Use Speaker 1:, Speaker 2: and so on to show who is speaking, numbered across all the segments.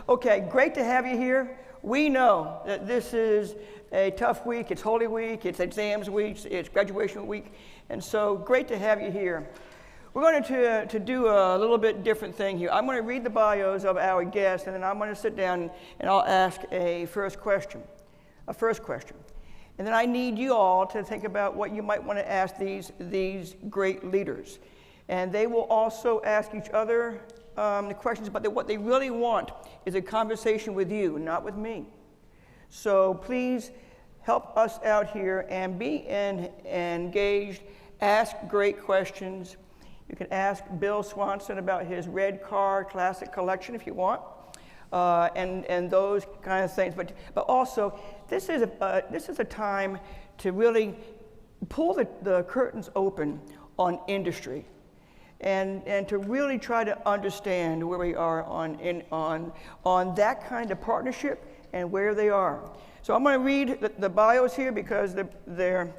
Speaker 1: Okay, great to have you here. We know that this is a tough week. It's Holy Week, it's exams week, it's graduation week, and so great to have you here. We're going to do a little bit different thing here. I'm going to read the bios of our guests, and then I'm going to sit down and I'll ask a first question. And then I need you all to think about what you might want to ask these great leaders. And they will also ask each other the questions, but what they really want is a conversation with you, not with me. So please help us out here and be engaged. Ask great questions. You can ask Bill Swanson about his red car classic collection if you want, and those kind of things. But also, this is a time to really pull the curtains open on industry, and to really try to understand where we are on that kind of partnership and where they are. So I'm going to read the bios here because they're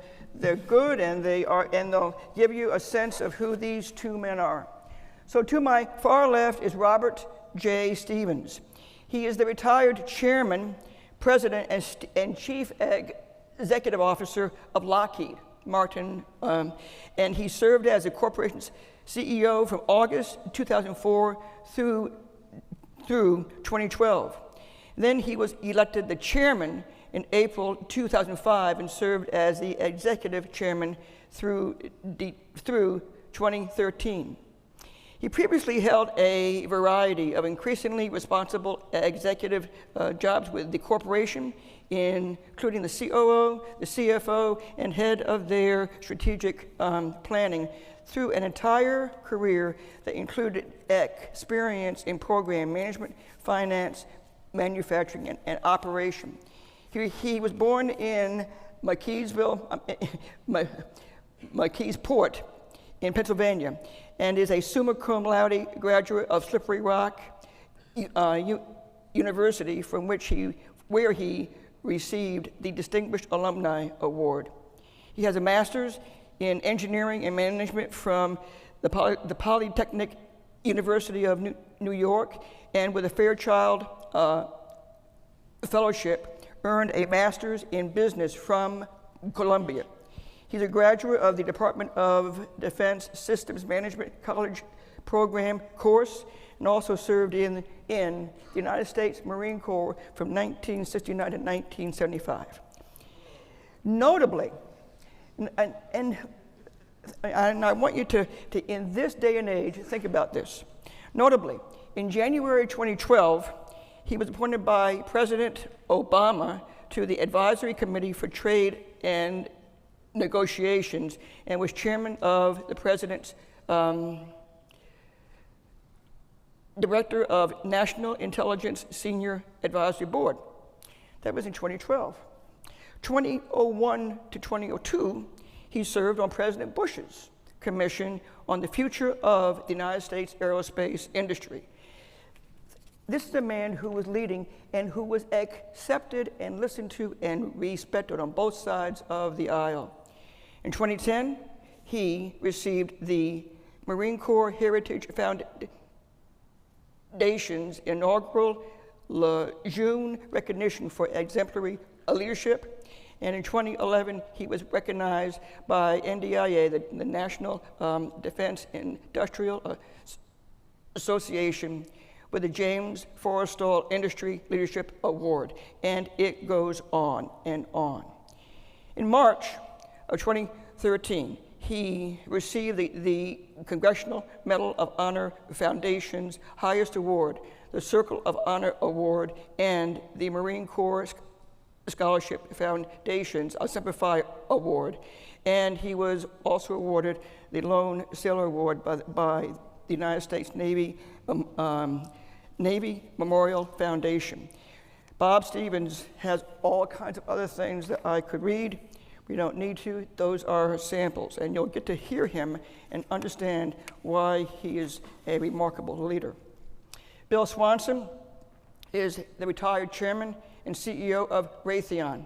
Speaker 1: good, and they'll give you a sense of who these two men are. So to my far left is Robert J. Stevens. He is the retired chairman, president, and chief executive officer of Lockheed Martin, and he served as the corporation's CEO from August 2004 through 2012. Then he was elected the chairman in April 2005 and served as the executive chairman through 2013. He previously held a variety of increasingly responsible executive jobs with the corporation, including the COO, the CFO, and head of their strategic planning, through an entire career that included experience in program management, finance, manufacturing, and operation. He was born in McKeesport in Pennsylvania, and is a summa cum laude graduate of Slippery Rock University, where he received the Distinguished Alumni Award. He has a master's in engineering and management from the Polytechnic University of New York, and with a Fairchild Fellowship, earned a master's in business from Columbia. He's a graduate of the Department of Defense Systems Management College program course, and also served in the United States Marine Corps from 1969 to 1975. Notably, and I want you to, in this day and age, think about this. Notably, in January 2012, he was appointed by President Obama to the Advisory Committee for Trade and Negotiations, and was chairman of the President's Director of National Intelligence Senior Advisory Board. That was in 2012. 2001 to 2002, he served on President Bush's Commission on the Future of the United States Aerospace Industry. This is a man who was leading and who was accepted and listened to and respected on both sides of the aisle. In 2010, he received the Marine Corps Heritage Foundation's inaugural Lejeune recognition for exemplary leadership. And in 2011, he was recognized by NDIA, the National Defense Industrial Association, with the James Forrestal Industry Leadership Award, and it goes on and on. In March of 2013, he received the Congressional Medal of Honor Foundation's highest award, the Circle of Honor Award, and the Marine Corps Scholarship Foundation's Semper Fi Award, and he was also awarded the Lone Sailor Award by the United States Navy Memorial Foundation. Bob Stevens has all kinds of other things that I could read. We don't need to. Those are samples, and you'll get to hear him and understand why he is a remarkable leader. Bill Swanson is the retired chairman and CEO of Raytheon,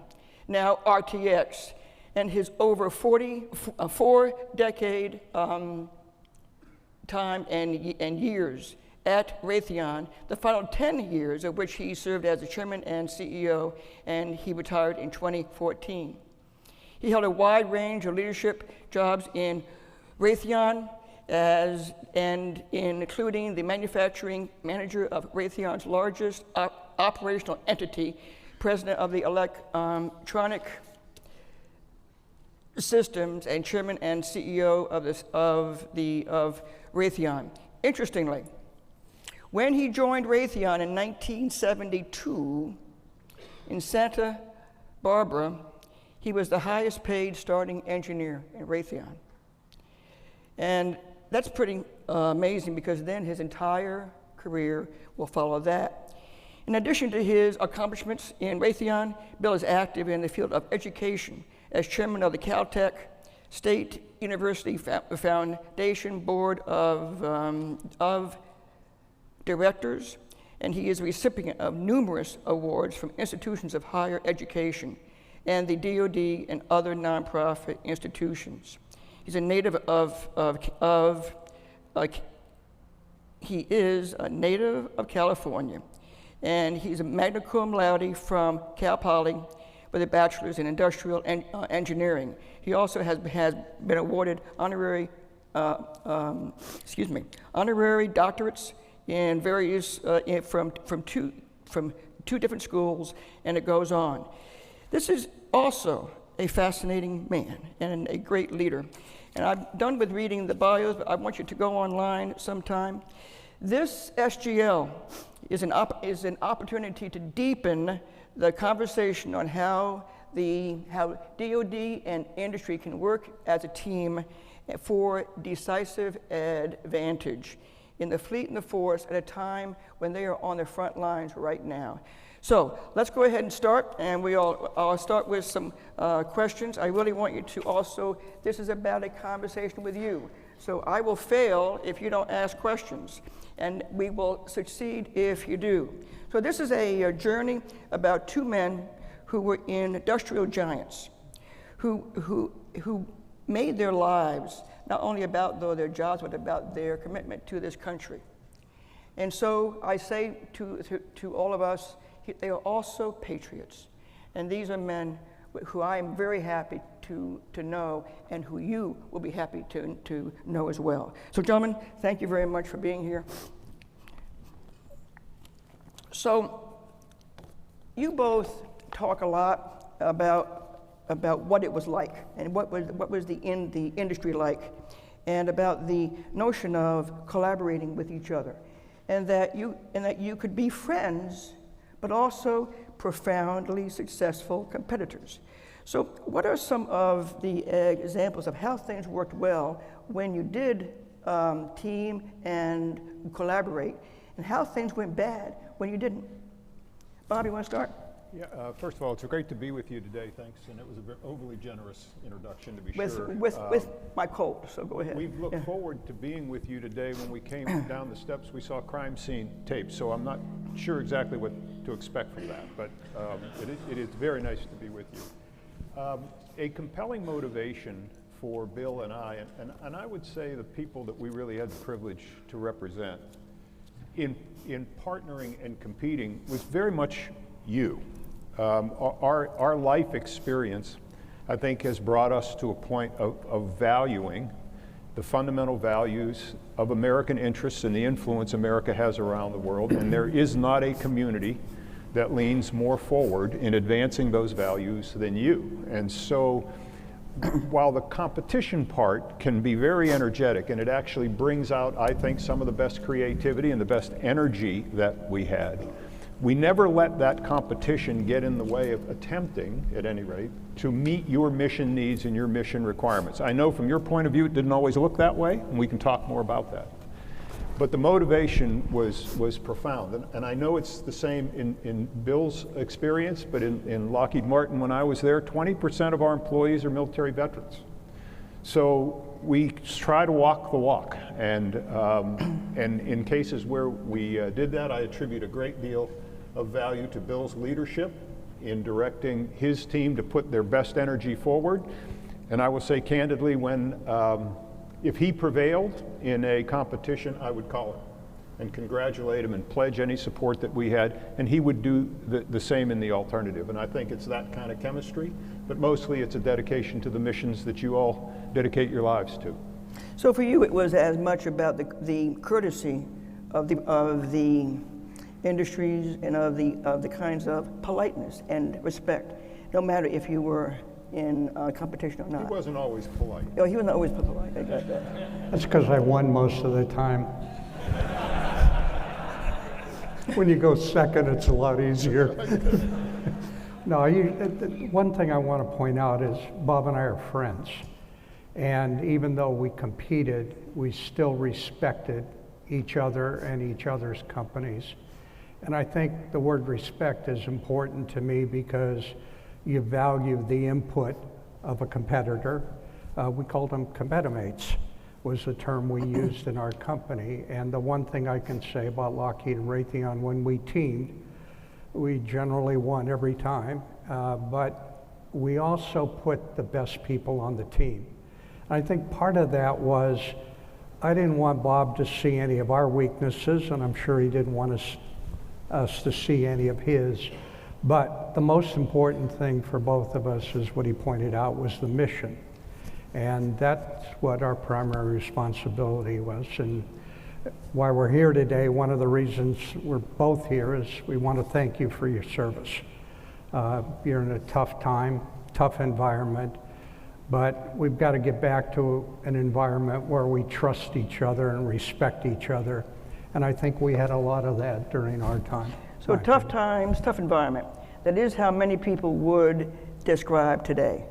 Speaker 1: now RTX, and his over 4-decade time and years at Raytheon, the final 10 years of which he served as the chairman and CEO, and he retired in 2014. He held a wide range of leadership jobs in Raytheon, including the manufacturing manager of Raytheon's largest operational entity, president of the electronic systems, and chairman and CEO of Raytheon. Interestingly, when he joined Raytheon in 1972 in Santa Barbara, he was the highest paid starting engineer in Raytheon. And that's pretty amazing, because then his entire career will follow that. In addition to his accomplishments in Raytheon, Bill is active in the field of education as chairman of the Caltech State University Foundation Board of Directors, and he is a recipient of numerous awards from institutions of higher education and the DoD and other nonprofit institutions. He's a native he is a native of California, and he's a magna cum laude from Cal Poly with a bachelor's in industrial engineering. He also has been awarded honorary doctorates in various from two different schools, and it goes on. This is also a fascinating man and a great leader. And I'm done with reading the bios, but I want you to go online sometime. This SGL is an opportunity to deepen the conversation on how DoD and industry can work as a team for decisive advantage in the fleet and the force at a time when they are on the front lines right now. So let's go ahead and start, and I'll start with some questions. I really want you to also, this is about a conversation with you. So I will fail if you don't ask questions, and we will succeed if you do. So this is a journey about two men who were industrial giants, who made their lives not only about their jobs, but about their commitment to this country. And so I say to all of us, they are also patriots. And these are men who I am very happy to know, and who you will be happy to know as well. So gentlemen, thank you very much for being here. So you both talk a lot about what it was like, and what was the industry like, and about the notion of collaborating with each other, and that you could be friends, but also profoundly successful competitors. So what are some of the examples of how things worked well when you did team and collaborate, and how things went bad when you didn't? Bob, you want to start?
Speaker 2: Yeah, first of all, it's great to be with you today, thanks, and it was a very overly generous introduction, to be sure.
Speaker 1: With my cold, so go ahead.
Speaker 2: We've looked forward to being with you today. When we came down the steps, we saw crime scene tapes, so I'm not sure exactly what to expect from that, but it is very nice to be with you. A compelling motivation for Bill and I, and I would say the people that we really had the privilege to represent in partnering and competing, was very much you. Our life experience, I think, has brought us to a point of valuing the fundamental values of American interests and the influence America has around the world, and there is not a community that leans more forward in advancing those values than you. And so while the competition part can be very energetic, and it actually brings out, I think, some of the best creativity and the best energy that we had, we never let that competition get in the way of attempting, at any rate, to meet your mission needs and your mission requirements. I know from your point of view it didn't always look that way, and we can talk more about that. But the motivation was profound, and I know it's the same in Bill's experience, but in Lockheed Martin when I was there, 20% of our employees are military veterans. So we try to walk the walk, and in cases where we did that, I attribute a great deal of value to Bill's leadership in directing his team to put their best energy forward. And I will say candidly, when if he prevailed in a competition, I would call it. and congratulate him and pledge any support that we had, and he would do the same in the alternative. And I think it's that kind of chemistry, but mostly it's a dedication to the missions that you all dedicate your lives to.
Speaker 1: So for you, it was as much about the courtesy of the industries and of the kinds of politeness and respect, no matter if you were in competition or not.
Speaker 2: He wasn't always polite.
Speaker 1: Oh, he wasn't always polite. I got that.
Speaker 3: That's because I won most of the time. When you go second, it's a lot easier. No, one thing I want to point out is Bob and I are friends. And even though we competed, we still respected each other and each other's companies. And I think the word respect is important to me because you value the input of a competitor. We called them competimates, was the term we used in our company. And the one thing I can say about Lockheed and Raytheon, when we teamed, we generally won every time, but we also put the best people on the team. I think part of that was I didn't want Bob to see any of our weaknesses, and I'm sure he didn't want us to see any of his. But the most important thing for both of us is what he pointed out was the mission. And that's what our primary responsibility was. And why we're here today, one of the reasons we're both here is we want to thank you for your service. You're in a tough time, tough environment, but we've got to get back to an environment where we trust each other and respect each other. And I think we had a lot of that during our time.
Speaker 1: So tough times, tough environment. That is how many people would describe today.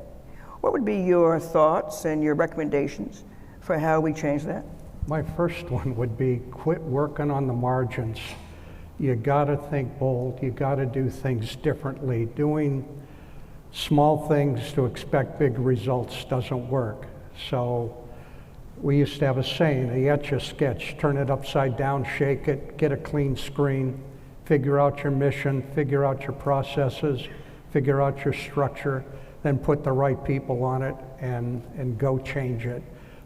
Speaker 1: What would be your thoughts and your recommendations for how we change that?
Speaker 3: My first one would be quit working on the margins. You got to think bold. You got to do things differently. Doing small things to expect big results doesn't work. So we used to have a saying, you etch a sketch, turn it upside down, shake it, get a clean screen, figure out your mission, figure out your processes, figure out your structure, then put the right people on it and go change it.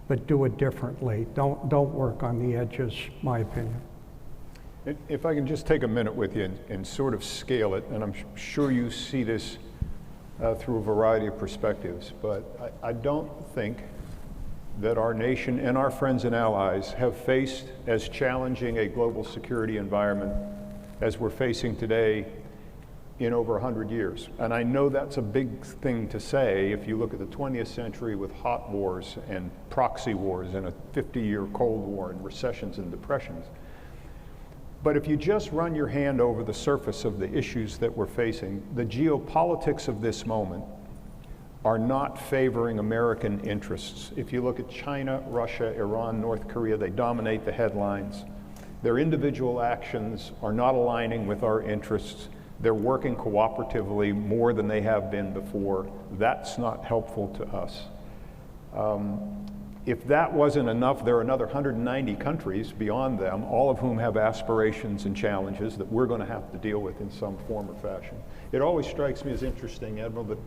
Speaker 3: But do it differently. Don't work on the edges, my opinion.
Speaker 2: If I can just take a minute with you and sort of scale it, and I'm sure you see this through a variety of perspectives, but I don't think that our nation and our friends and allies have faced as challenging a global security environment as we're facing today in over 100 years. And I know that's a big thing to say if you look at the 20th century with hot wars and proxy wars and a 50-year Cold War and recessions and depressions. But if you just run your hand over the surface of the issues that we're facing, the geopolitics of this moment are not favoring American interests. If you look at China, Russia, Iran, North Korea, they dominate the headlines. Their individual actions are not aligning with our interests. They're working cooperatively more than they have been before. That's not helpful to us. If that wasn't enough, there are another 190 countries beyond them, all of whom have aspirations and challenges that we're going to have to deal with in some form or fashion. It always strikes me as interesting, Admiral, that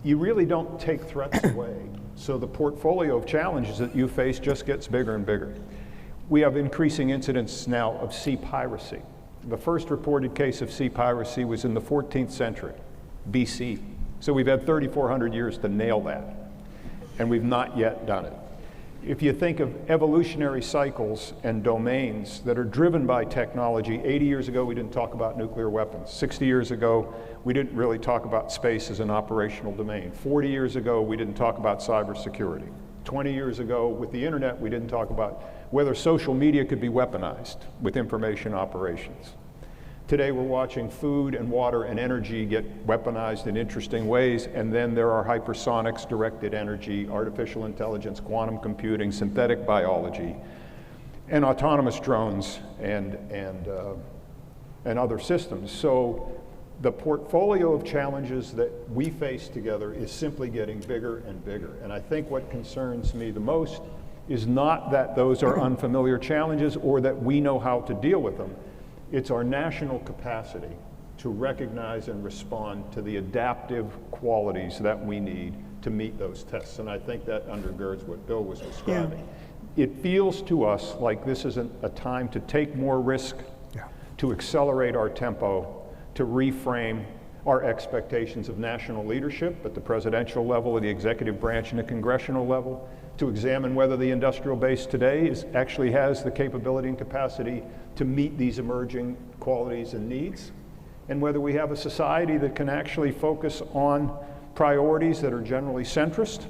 Speaker 2: you really don't take threats away. So the portfolio of challenges that you face just gets bigger and bigger. We have increasing incidents now of sea piracy. The first reported case of sea piracy was in the 14th century, BC. So we've had 3,400 years to nail that, and we've not yet done it. If you think of evolutionary cycles and domains that are driven by technology, 80 years ago we didn't talk about nuclear weapons. 60 years ago we didn't really talk about space as an operational domain. 40 years ago we didn't talk about cybersecurity. 20 years ago with the internet we didn't talk about whether social media could be weaponized with information operations. Today we're watching food and water and energy get weaponized in interesting ways, and then there are hypersonics, directed energy, artificial intelligence, quantum computing, synthetic biology, and autonomous drones and other systems. So the portfolio of challenges that we face together is simply getting bigger and bigger. And I think what concerns me the most is not that those are unfamiliar challenges or that we know how to deal with them. It's our national capacity to recognize and respond to the adaptive qualities that we need to meet those tests. And I think that undergirds what Bill was describing. it feels to us like this is a time to take more risk, to accelerate our tempo, to reframe our expectations of national leadership at the presidential level, at the executive branch, and the congressional level, to examine whether the industrial base today actually has the capability and capacity to meet these emerging qualities and needs, and whether we have a society that can actually focus on priorities that are generally centrist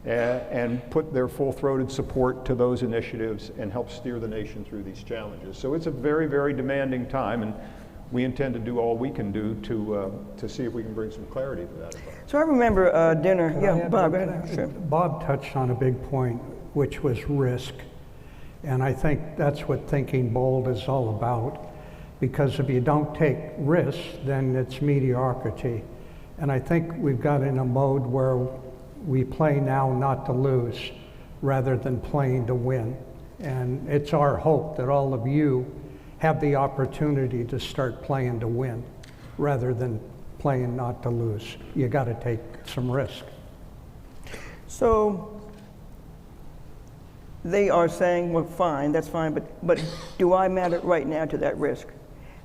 Speaker 2: and put their full-throated support to those initiatives and help steer the nation through these challenges. So it's a very, very demanding time, and we intend to do all we can do to see if we can bring some clarity to that.
Speaker 1: So I remember dinner. Yeah, Bob, go ahead. Sure.
Speaker 3: Bob touched on a big point, which was risk. And I think that's what Thinking Bold is all about. Because if you don't take risks, then it's mediocrity. And I think we've got in a mode where we play now not to lose rather than playing to win. And it's our hope that all of you have the opportunity to start playing to win rather than playing not to lose. You got to take some risk.
Speaker 1: So they are saying, well, fine, that's fine, but do I matter right now to that risk?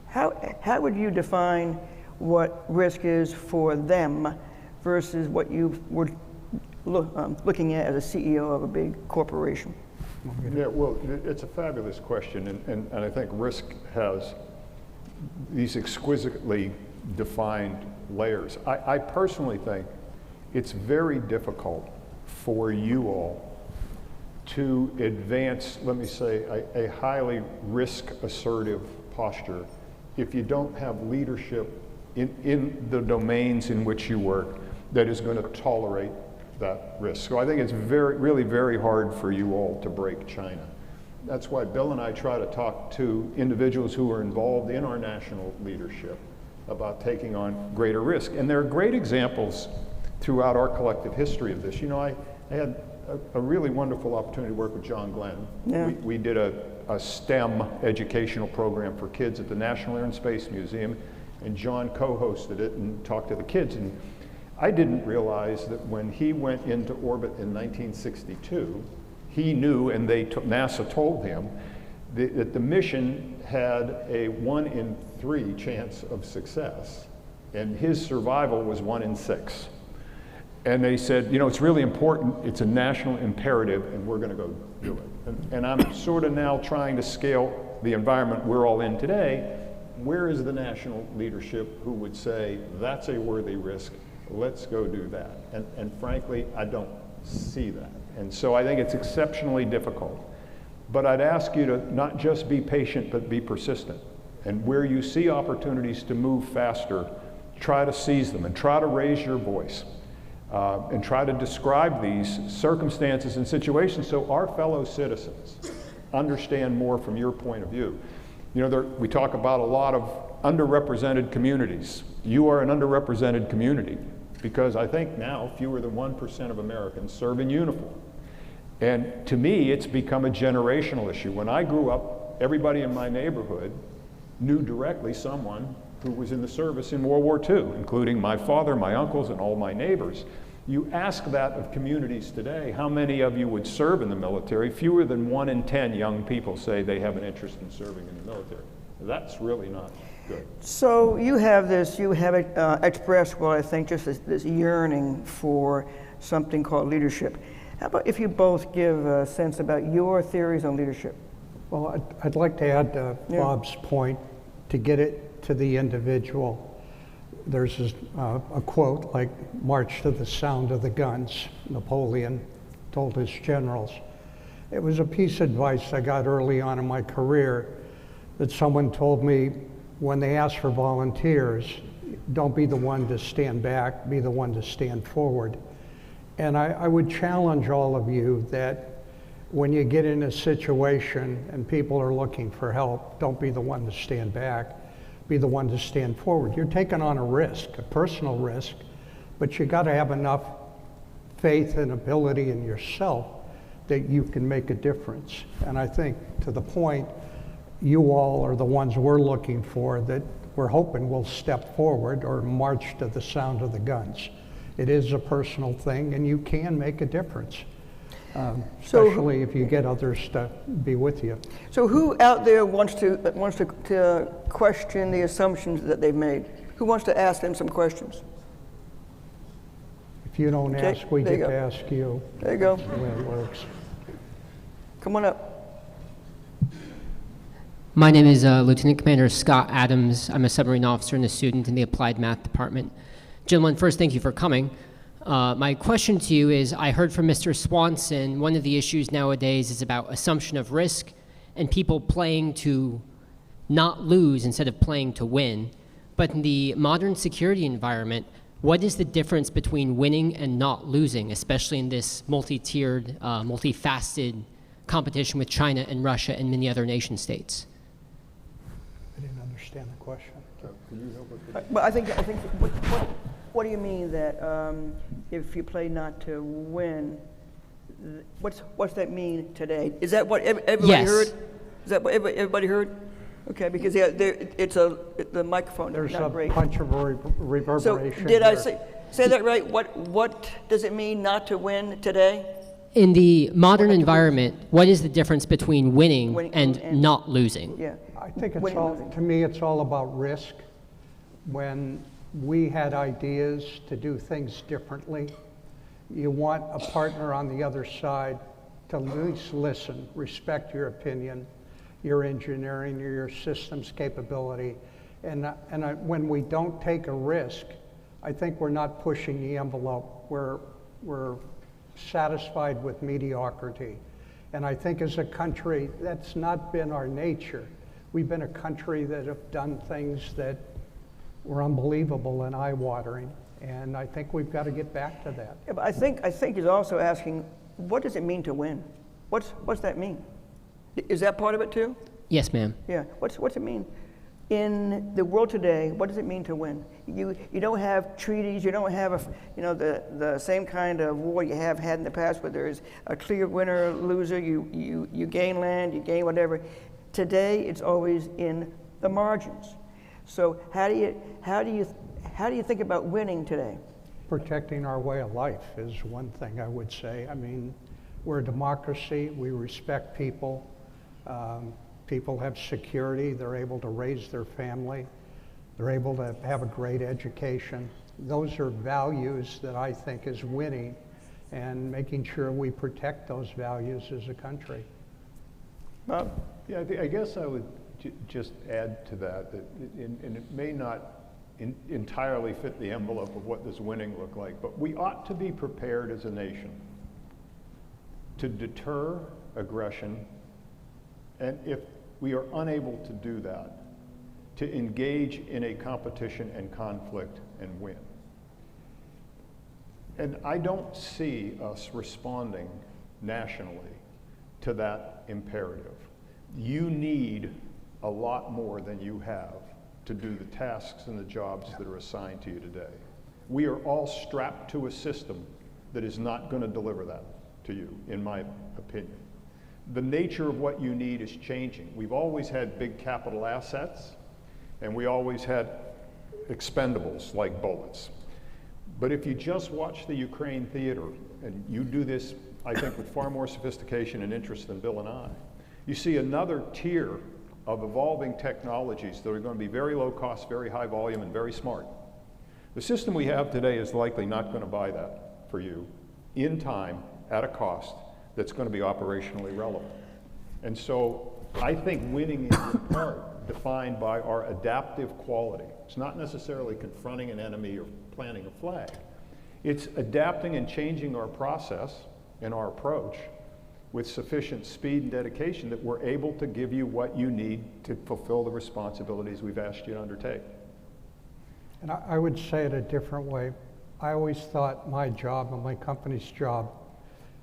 Speaker 1: How would you define what risk is for them versus what you were looking at as a CEO of a big corporation?
Speaker 2: Yeah, well, it's a fabulous question, and I think risk has these exquisitely defined layers. I personally think it's very difficult for you all to advance, let me say, a highly risk-assertive posture if you don't have leadership in the domains in which you work that is going to tolerate that risk. So I think it's really very hard for you all to break China. That's why Bill and I try to talk to individuals who are involved in our national leadership about taking on greater risk. And there are great examples throughout our collective history of this. You know, I had a really wonderful opportunity to work with John Glenn.
Speaker 1: Yeah.
Speaker 2: We did a STEM educational program for kids at the National Air and Space Museum, and John co-hosted it and talked to the kids. And I didn't realize that when he went into orbit in 1962, he knew, and NASA told him, that the mission had a 1 in 3 chance of success, and his survival was 1 in 6. And they said, you know, it's really important, it's a national imperative, and we're gonna go do it. And I'm sort of now trying to scale the environment we're all in today. Where is the national leadership who would say, that's a worthy risk, let's go do that? And frankly, I don't see that. And so I think it's exceptionally difficult. But I'd ask you to not just be patient, but be persistent. And where you see opportunities to move faster, try to seize them and try to raise your voice. And try to describe these circumstances and situations so our fellow citizens understand more from your point of view. You know, we talk about a lot of underrepresented communities. You are an underrepresented community because I think now fewer than 1% of Americans serve in uniform. And to me, it's become a generational issue. When I grew up, everybody in my neighborhood knew directly someone who was in the service in World War II, including my father, my uncles, and all my neighbors. You ask that of communities today, how many of you would serve in the military? Fewer than 1 in 10 young people say they have an interest in serving in the military. That's really not good.
Speaker 1: So you have expressed, well, I think, just this yearning for something called leadership. How about if you both give a sense about your theories on leadership?
Speaker 3: Well, I'd like to add to Bob's point to get it to the individual. There's a quote like, "March to the sound of the guns," Napoleon told his generals. It was a piece of advice I got early on in my career that someone told me when they ask for volunteers, don't be the one to stand back, be the one to stand forward. And I would challenge all of you that when you get in a situation and people are looking for help, don't be the one to stand back. Be the one to stand forward. You're taking on a risk, a personal risk, but you got to have enough faith and ability in yourself that you can make a difference. And I think to the point, you all are the ones we're looking for that we're hoping will step forward or march to the sound of the guns. It is a personal thing and you can make a difference. especially if you get others to be with you.
Speaker 1: So who out there wants to question the assumptions that they've made? Who wants to ask them some questions?
Speaker 3: If you don't
Speaker 1: Okay,
Speaker 3: ask, we
Speaker 1: there
Speaker 3: get
Speaker 1: you
Speaker 3: to
Speaker 1: go.
Speaker 3: ask you.
Speaker 1: There you go.
Speaker 3: That's the way it works.
Speaker 1: Come on up.
Speaker 4: My name is Lieutenant Commander Scott Adams. I'm a submarine officer and a student in the Applied Math Department. Gentlemen, first, thank you for coming. My question to you is, I heard from Mr. Swanson, one of the issues nowadays is about assumption of risk and people playing to not lose instead of playing to win. But in the modern security environment, what is the difference between winning and not losing, especially in this multi-tiered, multifaceted competition with China and Russia and many other nation states?
Speaker 3: I didn't understand the question.
Speaker 2: Can you help with that?
Speaker 1: But I think what do you mean that if you play not to win, what's that mean today? Is that what everybody
Speaker 4: Yes.
Speaker 1: heard? Is that what everybody heard? Okay, because the microphone is
Speaker 3: There's
Speaker 1: not
Speaker 3: a
Speaker 1: great.
Speaker 3: bunch of
Speaker 1: So
Speaker 3: reverberation.
Speaker 1: did I
Speaker 3: here.
Speaker 1: say that right? What does it mean not to win today?
Speaker 4: In the modern environment, what is the difference between winning
Speaker 1: Winning
Speaker 4: and
Speaker 1: and-
Speaker 4: not losing?
Speaker 1: Yeah.
Speaker 3: I think it's
Speaker 1: Winning,
Speaker 3: all,
Speaker 1: losing.
Speaker 3: to me, it's all about risk. When we had ideas to do things differently, you want a partner on the other side to at least listen, respect your opinion, your engineering, your systems capability. When we don't take a risk, I think we're not pushing the envelope. We're satisfied with mediocrity. And I think as a country, that's not been our nature. We've been a country that have done things that were unbelievable and eye-watering. And I think we've got to get back to that.
Speaker 1: Yeah, but I think he's also asking, what does it mean to win? What's that mean? Is that part of it too?
Speaker 4: Yes, ma'am.
Speaker 1: Yeah. What's it mean? In the world today, what does it mean to win? You don't have treaties. You don't have the same kind of war you have had in the past, where there is a clear winner, loser. You gain land, you gain whatever. Today, it's always in the margins. So how do you think about winning today?
Speaker 3: Protecting our way of life is one thing I would say. I mean, we're a democracy. We respect people. People have security. They're able to raise their family. They're able to have a great education. Those are values that I think is winning, and making sure we protect those values as a country.
Speaker 1: Bob?
Speaker 2: Yeah, I guess I would just add to that, and it may not entirely fit the envelope of what does winning look like, but we ought to be prepared as a nation to deter aggression, and if we are unable to do that, to engage in a competition and conflict and win. And I don't see us responding nationally to that imperative. You need a lot more than you have to do the tasks and the jobs that are assigned to you today. We are all strapped to a system that is not going to deliver that to you, in my opinion. The nature of what you need is changing. We've always had big capital assets, and we always had expendables like bullets. But if you just watch the Ukraine theater, and you do this, I think, with far more sophistication and interest than Bill and I, you see another tier of evolving technologies that are going to be very low cost, very high volume, and very smart. The system we have today is likely not going to buy that for you in time at a cost that's going to be operationally relevant. And so I think winning is in part defined by our adaptive quality. It's not necessarily confronting an enemy or planting a flag. It's adapting and changing our process and our approach with sufficient speed and dedication that we're able to give you what you need to fulfill the responsibilities we've asked you to undertake.
Speaker 3: And I would say it a different way. I always thought my job and my company's job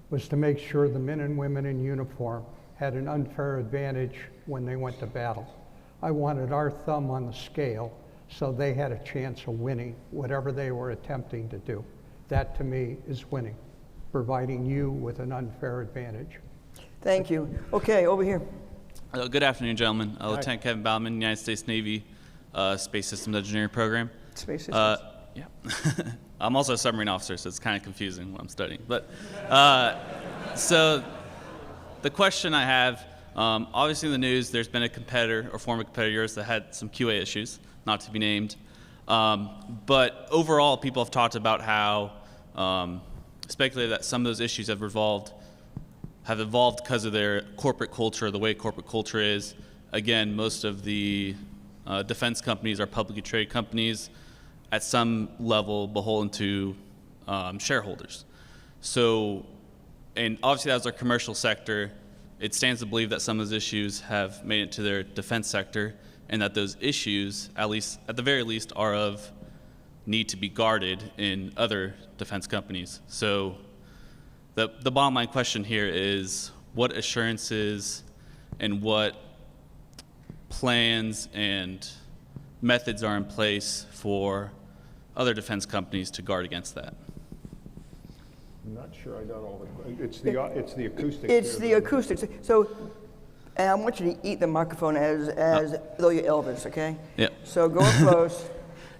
Speaker 3: was to make sure the men and women in uniform had an unfair advantage when they went to battle. I wanted our thumb on the scale so they had a chance of winning whatever they were attempting to do. That to me is winning, providing you with an unfair advantage.
Speaker 1: Thank you. Okay, over here.
Speaker 5: Good afternoon, gentlemen. Lieutenant Kevin Bauman, United States Navy Space Systems Engineering Program.
Speaker 1: Space Systems.
Speaker 5: Yeah. I'm also a submarine officer, so it's kind of confusing what I'm studying. But So the question I have, obviously in the news, there's been a competitor or former competitor of yours that had some QA issues, not to be named. But overall, people have talked about how, speculated that some of those issues have evolved because of their corporate culture, the way corporate culture is. Again, most of the defense companies are publicly traded companies, at some level beholden to shareholders. So, and obviously that was our commercial sector. It stands to believe that some of those issues have made it to their defense sector, and that those issues, at the very least, are of need to be guarded in other defense companies. So the bottom line question here is, what assurances and what plans and methods are in place for other defense companies to guard against that?
Speaker 2: I'm not sure I got all the, it's the acoustics.
Speaker 1: It's
Speaker 2: here
Speaker 1: the acoustics. So, and I want you to eat the microphone as though you're Elvis, okay?
Speaker 5: Yeah.
Speaker 1: So go up close.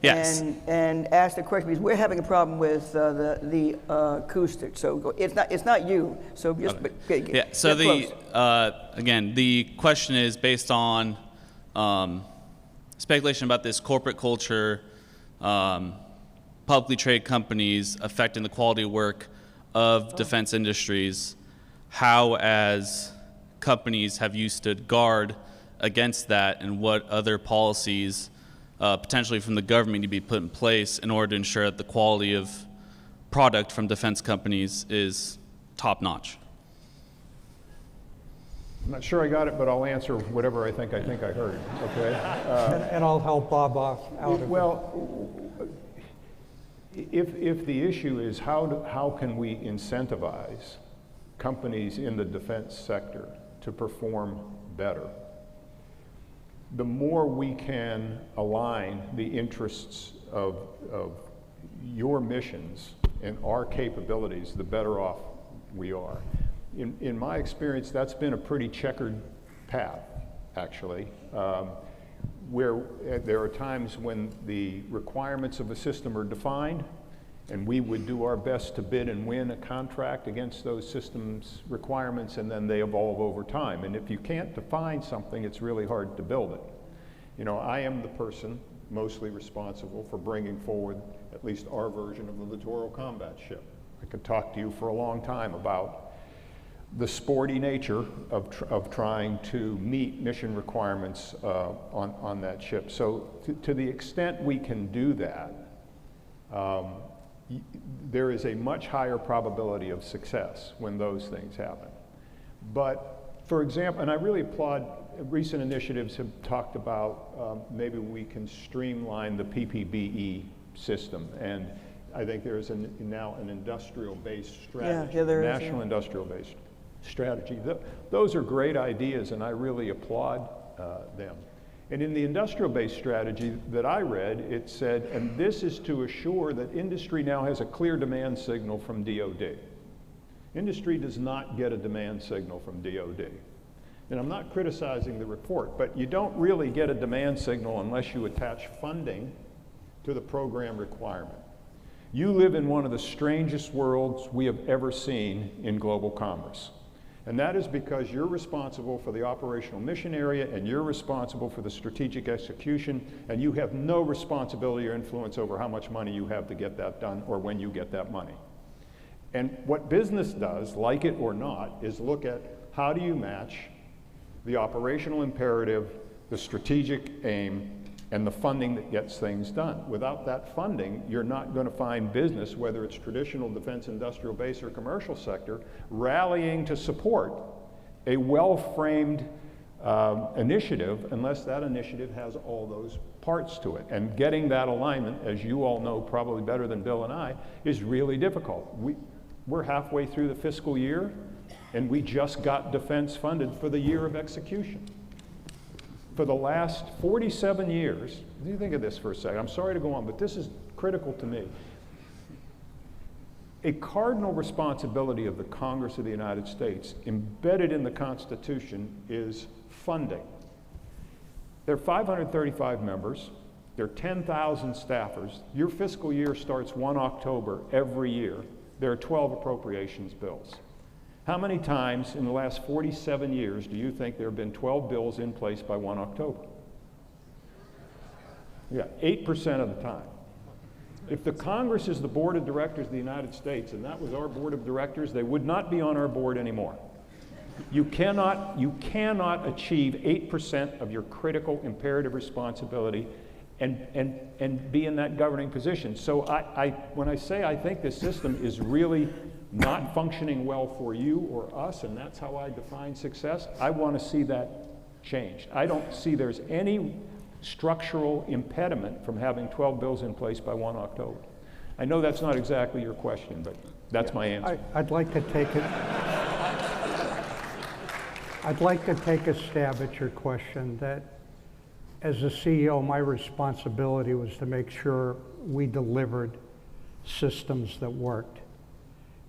Speaker 5: Yes.
Speaker 1: And ask the question, because we're having a problem with the acoustics. So it's not you. So just
Speaker 5: Yeah. So
Speaker 1: get close.
Speaker 5: Again, the question is based on speculation about this corporate culture, publicly traded companies affecting the quality of work of defense industries. How, as companies, have you stood guard against that, and what other policies potentially from the government to be put in place in order to ensure that the quality of product from defense companies is top-notch?
Speaker 2: I'm not sure I got it, but I'll answer whatever I think I heard, okay?
Speaker 3: And I'll help Bob out of it.
Speaker 2: Well, if the issue is how can we incentivize companies in the defense sector to perform better, the more we can align the interests of your missions and our capabilities, the better off we are. In my experience, that's been a pretty checkered path, actually, where there are times when the requirements of a system are defined, and we would do our best to bid and win a contract against those systems requirements, and then they evolve over time. And if you can't define something, it's really hard to build it. You know, I am the person mostly responsible for bringing forward at least our version of the littoral combat ship. I could talk to you for a long time about the sporty nature of trying to meet mission requirements on that ship. So to the extent we can do that, there is a much higher probability of success when those things happen. But for example, and I really applaud, recent initiatives have talked about maybe we can streamline the PPBE system, and I think there is now an industrial-based strategy, national industrial-based strategy. Those are great ideas, and I really applaud them. And in the industrial-based strategy that I read, it said, and this is to assure that industry now has a clear demand signal from DoD. Industry does not get a demand signal from DoD. And I'm not criticizing the report, but you don't really get a demand signal unless you attach funding to the program requirement. You live in one of the strangest worlds we have ever seen in global commerce. And that is because you're responsible for the operational mission area, and you're responsible for the strategic execution, and you have no responsibility or influence over how much money you have to get that done or when you get that money. And what business does, like it or not, is look at how do you match the operational imperative, the strategic aim, and the funding that gets things done. Without that funding, you're not going to find business, whether it's traditional defense industrial base or commercial sector, rallying to support a well-framed initiative unless that initiative has all those parts to it. And getting that alignment, as you all know probably better than Bill and I, is really difficult. We're halfway through the fiscal year, and we just got defense funded for the year of execution. For the last 47 years, you think of this for a second, I'm sorry to go on, but this is critical to me. A cardinal responsibility of the Congress of the United States, embedded in the Constitution, is funding. There are 535 members, there are 10,000 staffers. Your fiscal year starts 1 October every year. There are 12 appropriations bills. How many times in the last 47 years do you think there have been 12 bills in place by 1 October? Yeah, 8% of the time. If the Congress is the board of directors of the United States, and that was our board of directors, they would not be on our board anymore. You cannot achieve 8% of your critical imperative responsibility and be in that governing position. So when I say I think this system is really not functioning well for you or us, and that's how I define success, I want to see that changed. I don't see there's any structural impediment from having 12 bills in place by 1 October. I know that's not exactly your question, but that's my answer.
Speaker 3: I'd like to take it. I'd like to take a stab at your question. That as a CEO, my responsibility was to make sure we delivered systems that worked.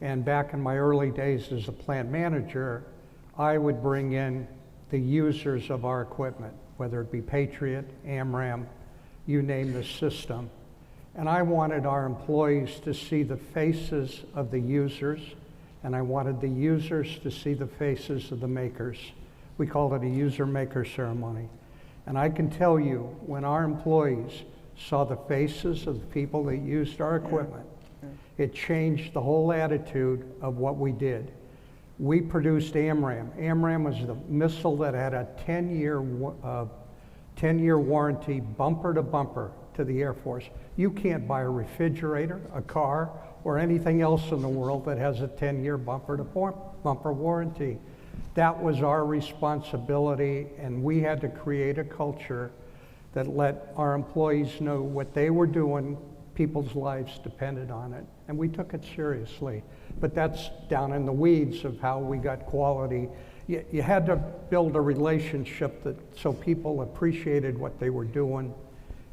Speaker 3: And back in my early days as a plant manager, I would bring in the users of our equipment, whether it be Patriot, AMRAAM, you name the system. And I wanted our employees to see the faces of the users, and I wanted the users to see the faces of the makers. We called it a user-maker ceremony. And I can tell you, when our employees saw the faces of the people that used our equipment, it changed the whole attitude of what we did. We produced AMRAAM. AMRAAM was the missile that had a 10-year warranty, bumper to bumper, to the Air Force. You can't buy a refrigerator, a car, or anything else in the world that has a 10-year bumper to bumper warranty. That was our responsibility, and we had to create a culture that let our employees know what they were doing. People's lives depended on it, and we took it seriously. But that's down in the weeds of how we got quality. You had to build a relationship so people appreciated what they were doing,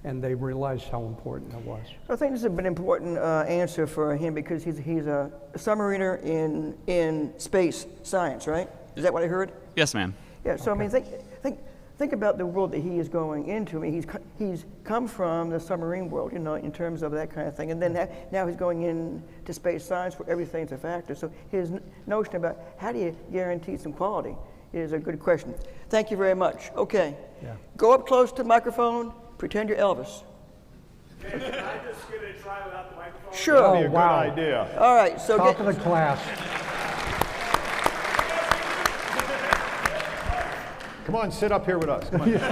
Speaker 3: and they realized how important it was.
Speaker 1: I think this has been an important answer for him, because he's a submariner in space science, right? Is that what I heard?
Speaker 5: Yes, ma'am.
Speaker 1: Yeah. So okay. I mean, think about the world that he is going into. I mean, he's come from the submarine world, you know, in terms of that kind of thing, and then now he's going into space science where everything's a factor. So his notion about how do you guarantee some quality is a good question. Thank you very much. Okay.
Speaker 3: Yeah.
Speaker 1: Go up close to the microphone. Pretend you're Elvis.
Speaker 6: Can I just give it a try without the microphone?
Speaker 1: Sure.
Speaker 2: That'd be a
Speaker 3: wow.
Speaker 2: good idea.
Speaker 1: All right. So
Speaker 3: Top of the class.
Speaker 2: Come on, sit up here with us. Come on.
Speaker 6: Gentlemen,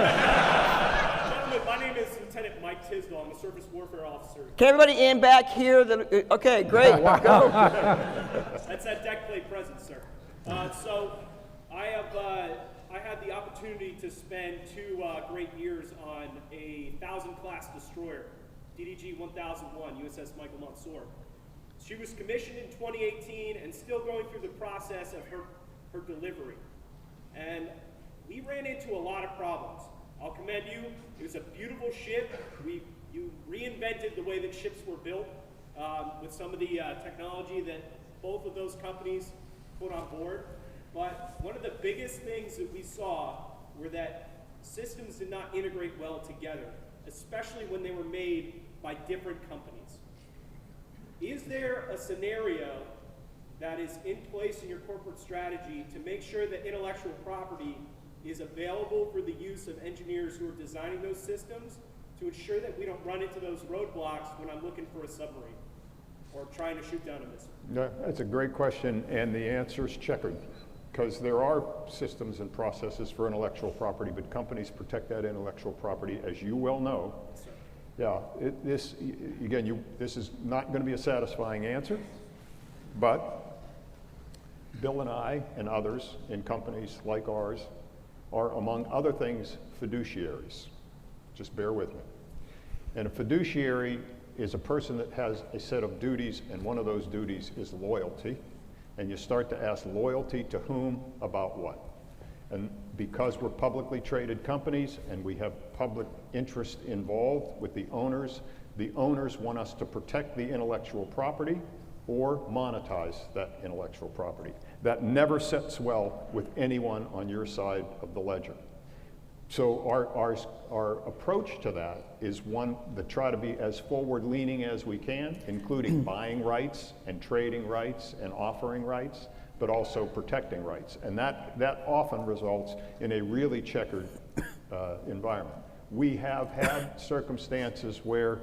Speaker 6: my name is Lieutenant Mike Tisdall. I'm a surface warfare officer.
Speaker 1: Can everybody in back here? Okay, great. Go.
Speaker 6: That's that deck plate present, sir. So I had the opportunity to spend 2 great years on a 1,000 class destroyer, DDG 1001, USS Michael Monsoor. She was commissioned in 2018 and still going through the process of her delivery. And we ran into a lot of problems. I'll commend you. It was a beautiful ship. You reinvented the way that ships were built with some of the technology that both of those companies put on board. But one of the biggest things that we saw were that systems did not integrate well together, especially when they were made by different companies. Is there a scenario that is in place in your corporate strategy to make sure that intellectual property is available for the use of engineers who are designing those systems to ensure that we don't run into those roadblocks when I'm looking for a submarine or trying to shoot down a missile?
Speaker 2: No, that's a great question, and the answer is checkered, because there are systems and processes for intellectual property, but companies protect that intellectual property, as you well know.
Speaker 6: Yes,
Speaker 2: yeah, this is not going to be a satisfying answer, but Bill and I and others in companies like ours are, among other things, fiduciaries. Just bear with me. And a fiduciary is a person that has a set of duties, and one of those duties is loyalty. And you start to ask loyalty to whom, about what. And because we're publicly traded companies and we have public interest involved with the owners want us to protect the intellectual property or monetize that intellectual property. That never sits well with anyone on your side of the ledger. So our approach to that is one that try to be as forward-leaning as we can, including buying rights and trading rights and offering rights, but also protecting rights. And that often results in a really checkered environment. We have had circumstances where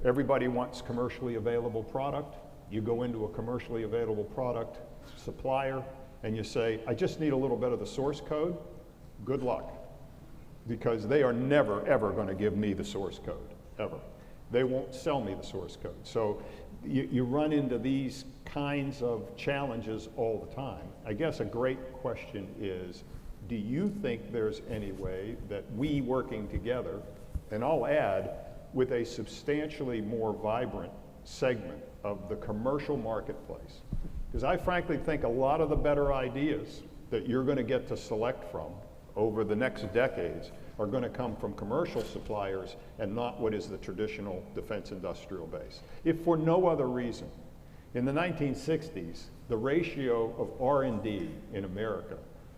Speaker 2: everybody wants commercially available product. You go into a commercially available product supplier and you say, I just need a little bit of the source code. Good luck. Because they are never, ever going to give me the source code, ever. They won't sell me the source code. So you run into these kinds of challenges all the time. I guess a great question is, do you think there's any way that we working together, and I'll add, with a substantially more vibrant segment of the commercial marketplace, because I frankly think a lot of the better ideas that you're going to get to select from over the next decades are going to come from commercial suppliers and not what is the traditional defense industrial base. If for no other reason, in the 1960s, the ratio of R&D in America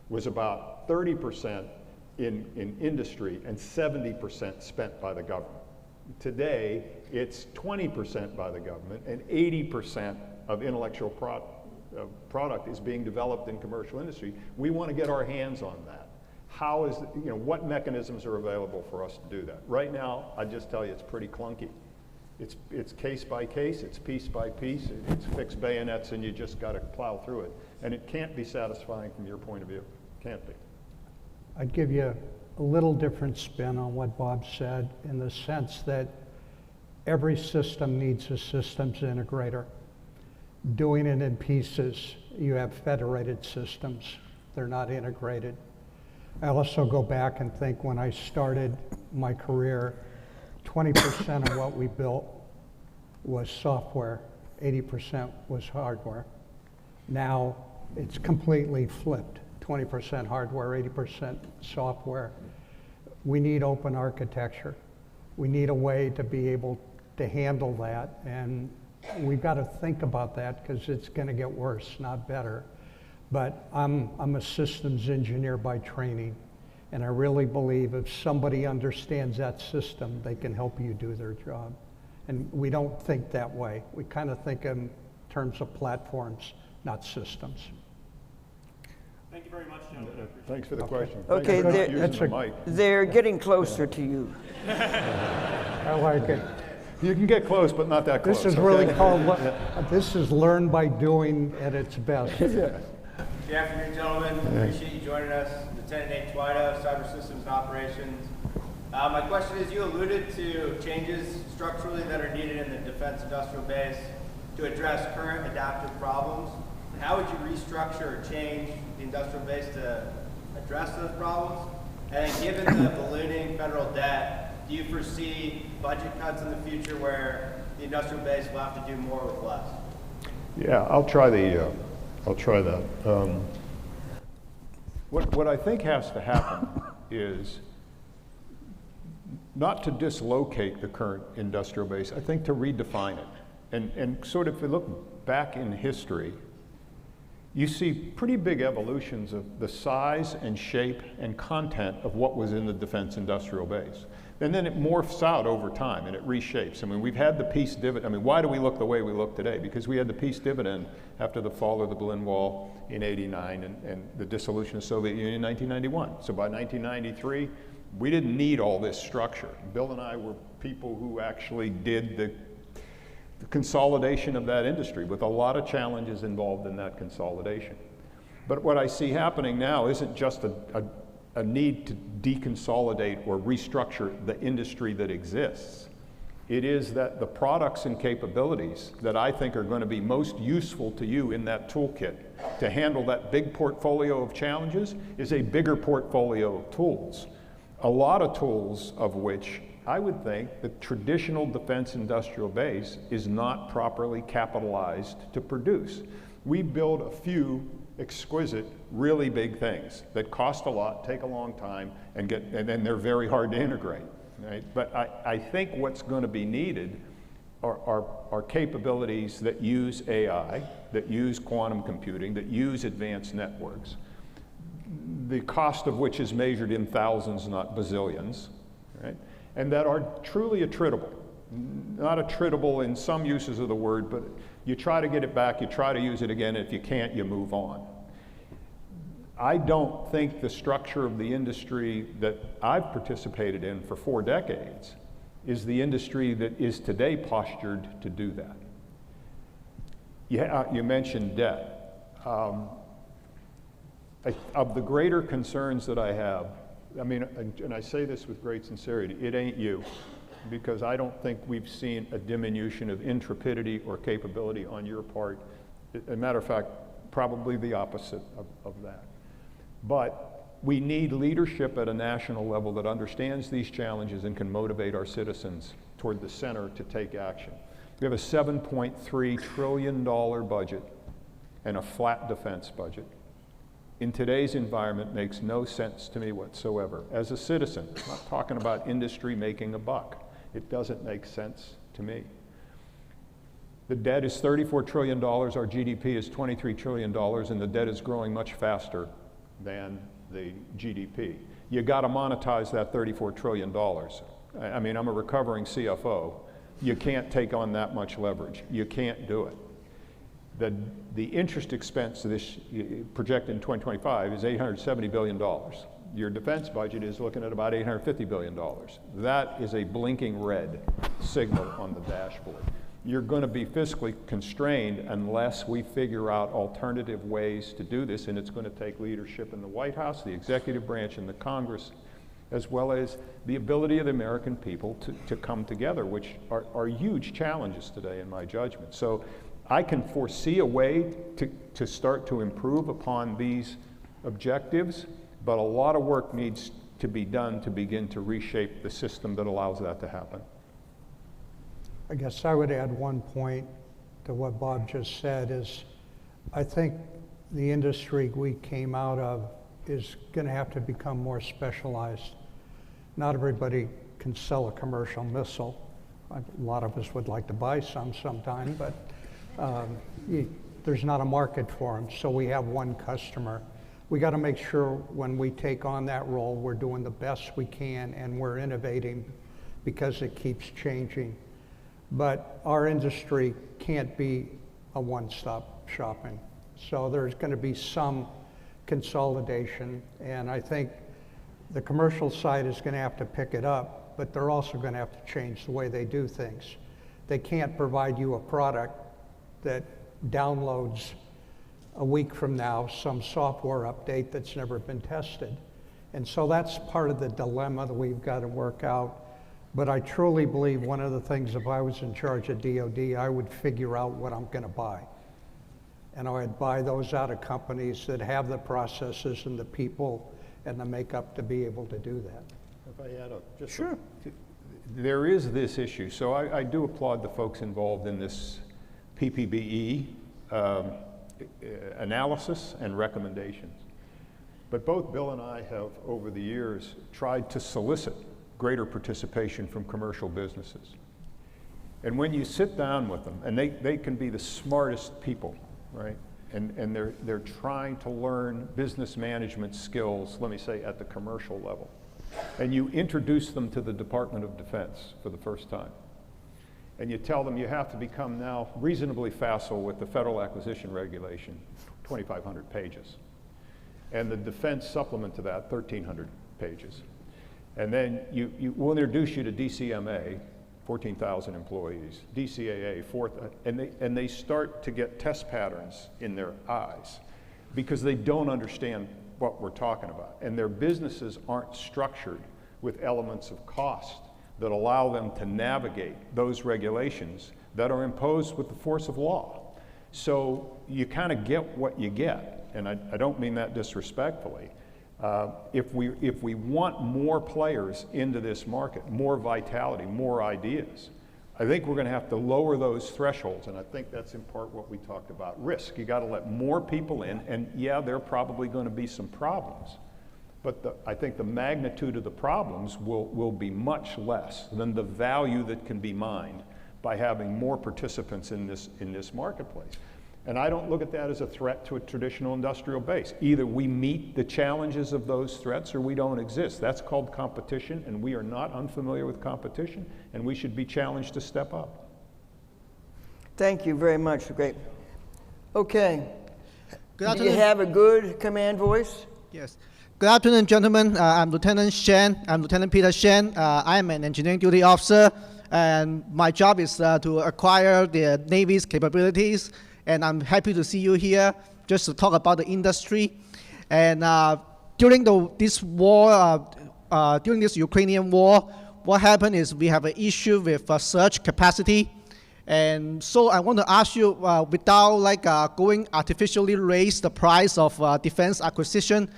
Speaker 2: was about 30% in industry and 70% spent by the government. Today, it's 20% by the government and 80% of intellectual product is being developed in commercial industry. We want to get our hands on that. How is, what mechanisms are available for us to do that? Right now, I just tell you, it's pretty clunky. It's case by case, it's piece by piece, it's fixed bayonets, and you just got to plow through it. And it can't be satisfying from your point of view. Can't be.
Speaker 3: I'd give you a little different spin on what Bob said, in the sense that every system needs a systems integrator. Doing it in pieces, you have federated systems. They're not integrated. I also go back and think when I started my career, 20% of what we built was software, 80% was hardware. Now it's completely flipped, 20% hardware, 80% software. We need open architecture. We need a way to be able to handle that, and we've got to think about that because it's going to get worse, not better. But I'm a systems engineer by training, and I really believe if somebody understands that system, they can help you do their job. And we don't think that way. We kind of think in terms of platforms, not systems.
Speaker 6: Thank you very much, gentlemen.
Speaker 2: Thanks for the question.
Speaker 1: Okay,
Speaker 2: Thanks for using the mic.
Speaker 1: they're getting closer to you.
Speaker 3: I like it.
Speaker 2: You can get close, but not that close.
Speaker 3: This is really called, this is learn by doing at its best.
Speaker 7: Good afternoon, gentlemen. Appreciate you joining us. Lieutenant Nate Twido, Cyber Systems and Operations. My question is, you alluded to changes structurally that are needed in the defense industrial base to address current adaptive problems. How would you restructure or change the industrial base to address those problems? And given the ballooning federal debt, do you foresee budget cuts in the future where the industrial base will have to do more with less?
Speaker 2: Yeah, I'll try that. What I think has to happen is not to dislocate the current industrial base, I think to redefine it. And sort of if you look back in history, you see pretty big evolutions of the size and shape and content of what was in the defense industrial base. And then it morphs out over time and it reshapes. I mean, we've had the peace dividend. I mean, why do we look the way we look today? Because we had the peace dividend after the fall of the Berlin Wall in '89 and the dissolution of the Soviet Union in 1991. So by 1993, we didn't need all this structure. Bill and I were people who actually did the consolidation of that industry with a lot of challenges involved in that consolidation. But what I see happening now isn't just a need to deconsolidate or restructure the industry that exists. It is that the products and capabilities that I think are going to be most useful to you in that toolkit to handle that big portfolio of challenges is a bigger portfolio of tools. A lot of tools of which I would think the traditional defense industrial base is not properly capitalized to produce. We build a few exquisite, really big things that cost a lot, take a long time, and then they're very hard to integrate. Right? But I think what's going to be needed are capabilities that use AI, that use quantum computing, that use advanced networks, the cost of which is measured in thousands, not bazillions, right? And that are truly attritable. Not attritable in some uses of the word, but You try to get it back, you try to use it again, and if you can't, you move on. I don't think the structure of the industry that I've participated in for 4 decades is the industry that is today postured to do that. You mentioned debt. Of the greater concerns that I have, I mean, and I say this with great sincerity, it ain't you, because I don't think we've seen a diminution of intrepidity or capability on your part. As a matter of fact, probably the opposite of that. But we need leadership at a national level that understands these challenges and can motivate our citizens toward the center to take action. We have a $7.3 trillion budget and a flat defense budget. In today's environment, makes no sense to me whatsoever. As a citizen, I'm not talking about industry making a buck. It doesn't make sense to me. The debt is $34 trillion, our GDP is $23 trillion, and the debt is growing much faster than the GDP. You gotta monetize that $34 trillion. I mean, I'm a recovering CFO. You can't take on that much leverage. You can't do it. The interest expense this projected in 2025 is $870 billion. Your defense budget is looking at about $850 billion. That is a blinking red signal on the dashboard. You're going to be fiscally constrained unless we figure out alternative ways to do this, and it's going to take leadership in the White House, the executive branch, and the Congress, as well as the ability of the American people to come together, which are huge challenges today in my judgment. So I can foresee a way to start to improve upon these objectives, but a lot of work needs to be done to begin to reshape the system that allows that to happen.
Speaker 3: I guess I would add one point to what Bob just said is I think the industry we came out of is going to have to become more specialized. Not everybody can sell a commercial missile. A lot of us would like to buy some sometime, but there's not a market for them, so we have one customer. We got to make sure when we take on that role, we're doing the best we can and we're innovating because it keeps changing. But our industry can't be a one-stop shopping. So there's going to be some consolidation, and I think the commercial side is going to have to pick it up, but they're also going to have to change the way they do things. They can't provide you a product that downloads a week from now some software update that's never been tested. And so that's part of the dilemma that we've got to work out. But I truly believe one of the things, if I was in charge of DOD, I would figure out what I'm going to buy. And I would buy those out of companies that have the processes and the people and the makeup to be able to do that.
Speaker 2: If I add just
Speaker 1: Sure.
Speaker 2: There is this issue. So I do applaud the folks involved in this PPBE analysis and recommendations. But both Bill and I have, over the years, tried to solicit greater participation from commercial businesses. And when you sit down with them, and they can be the smartest people, right? And they're trying to learn business management skills, let me say, at the commercial level. And you introduce them to the Department of Defense for the first time. And you tell them you have to become now reasonably facile with the Federal Acquisition Regulation, 2,500 pages. And the defense supplement to that, 1,300 pages. And then we'll introduce you to DCMA, 14,000 employees, DCAA, and they start to get test patterns in their eyes because they don't understand what we're talking about. And their businesses aren't structured with elements of cost that allow them to navigate those regulations that are imposed with the force of law. So you kind of get what you get, and I don't mean that disrespectfully. If we want more players into this market, more vitality, more ideas, I think we're going to have to lower those thresholds, and I think that's in part what we talked about, risk. You got to let more people in, and yeah, there are probably going to be some problems, but I think the magnitude of the problems will be much less than the value that can be mined by having more participants in this marketplace. And I don't look at that as a threat to a traditional industrial base. Either we meet the challenges of those threats or we don't exist. That's called competition, and we are not unfamiliar with competition, and we should be challenged to step up.
Speaker 1: Thank you very much. Great. Okay.
Speaker 8: Good
Speaker 1: Do you
Speaker 8: afternoon.
Speaker 1: have a good command voice?
Speaker 8: Yes. Good afternoon, gentlemen. I'm Lieutenant Shen. I'm Lieutenant Peter Shen. I am an engineering duty officer, and my job is to acquire the Navy's capabilities. And I'm happy to see you here just to talk about the industry. And during this war, during this Ukrainian war, what happened is we have an issue with surge capacity. And so I want to ask you, without going artificially raise the price of defense acquisition,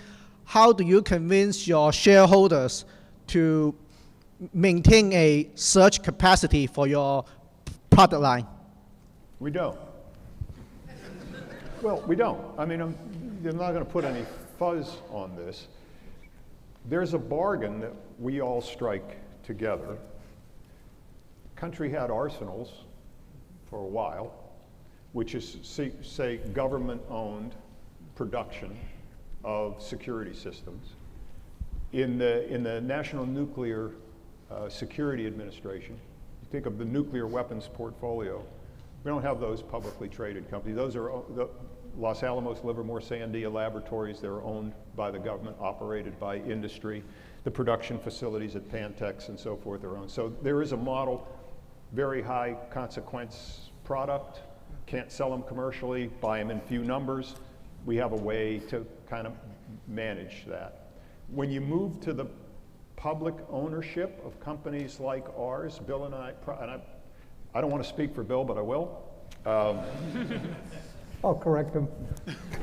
Speaker 8: how do you convince your shareholders to maintain a surge capacity for your product line?
Speaker 2: We don't. Well, we don't. I mean, I'm not going to put any fuzz on this. There's a bargain that we all strike together. Country had arsenals for a while, which is, say, government-owned production of security systems. In the National Nuclear Security Administration, you think of the nuclear weapons portfolio. We don't have those publicly traded companies. Those are the Los Alamos, Livermore, Sandia laboratories. They're owned by the government, operated by industry. The production facilities at Pantex and so forth are owned. So there is a model, very high consequence product, can't sell them commercially, buy them in few numbers. We have a way to kind of manage that. When you move to the public ownership of companies like ours, Bill and I don't want to speak for Bill, but I will.
Speaker 3: I'll correct him.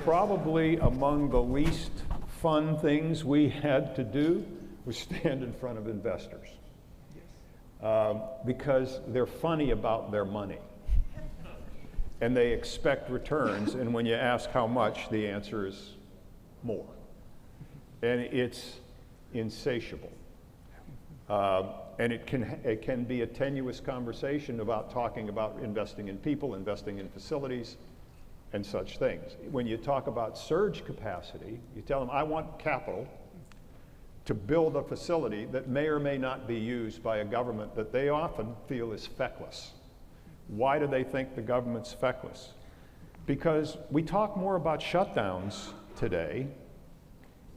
Speaker 2: Probably among the least fun things we had to do was stand in front of investors. Because they're funny about their money. And they expect returns, and when you ask how much, the answer is more. And it's insatiable. And it can be a tenuous conversation about talking about investing in people, investing in facilities, and such things. When you talk about surge capacity, you tell them, I want capital to build a facility that may or may not be used by a government that they often feel is feckless. Why do they think the government's feckless? Because we talk more about shutdowns today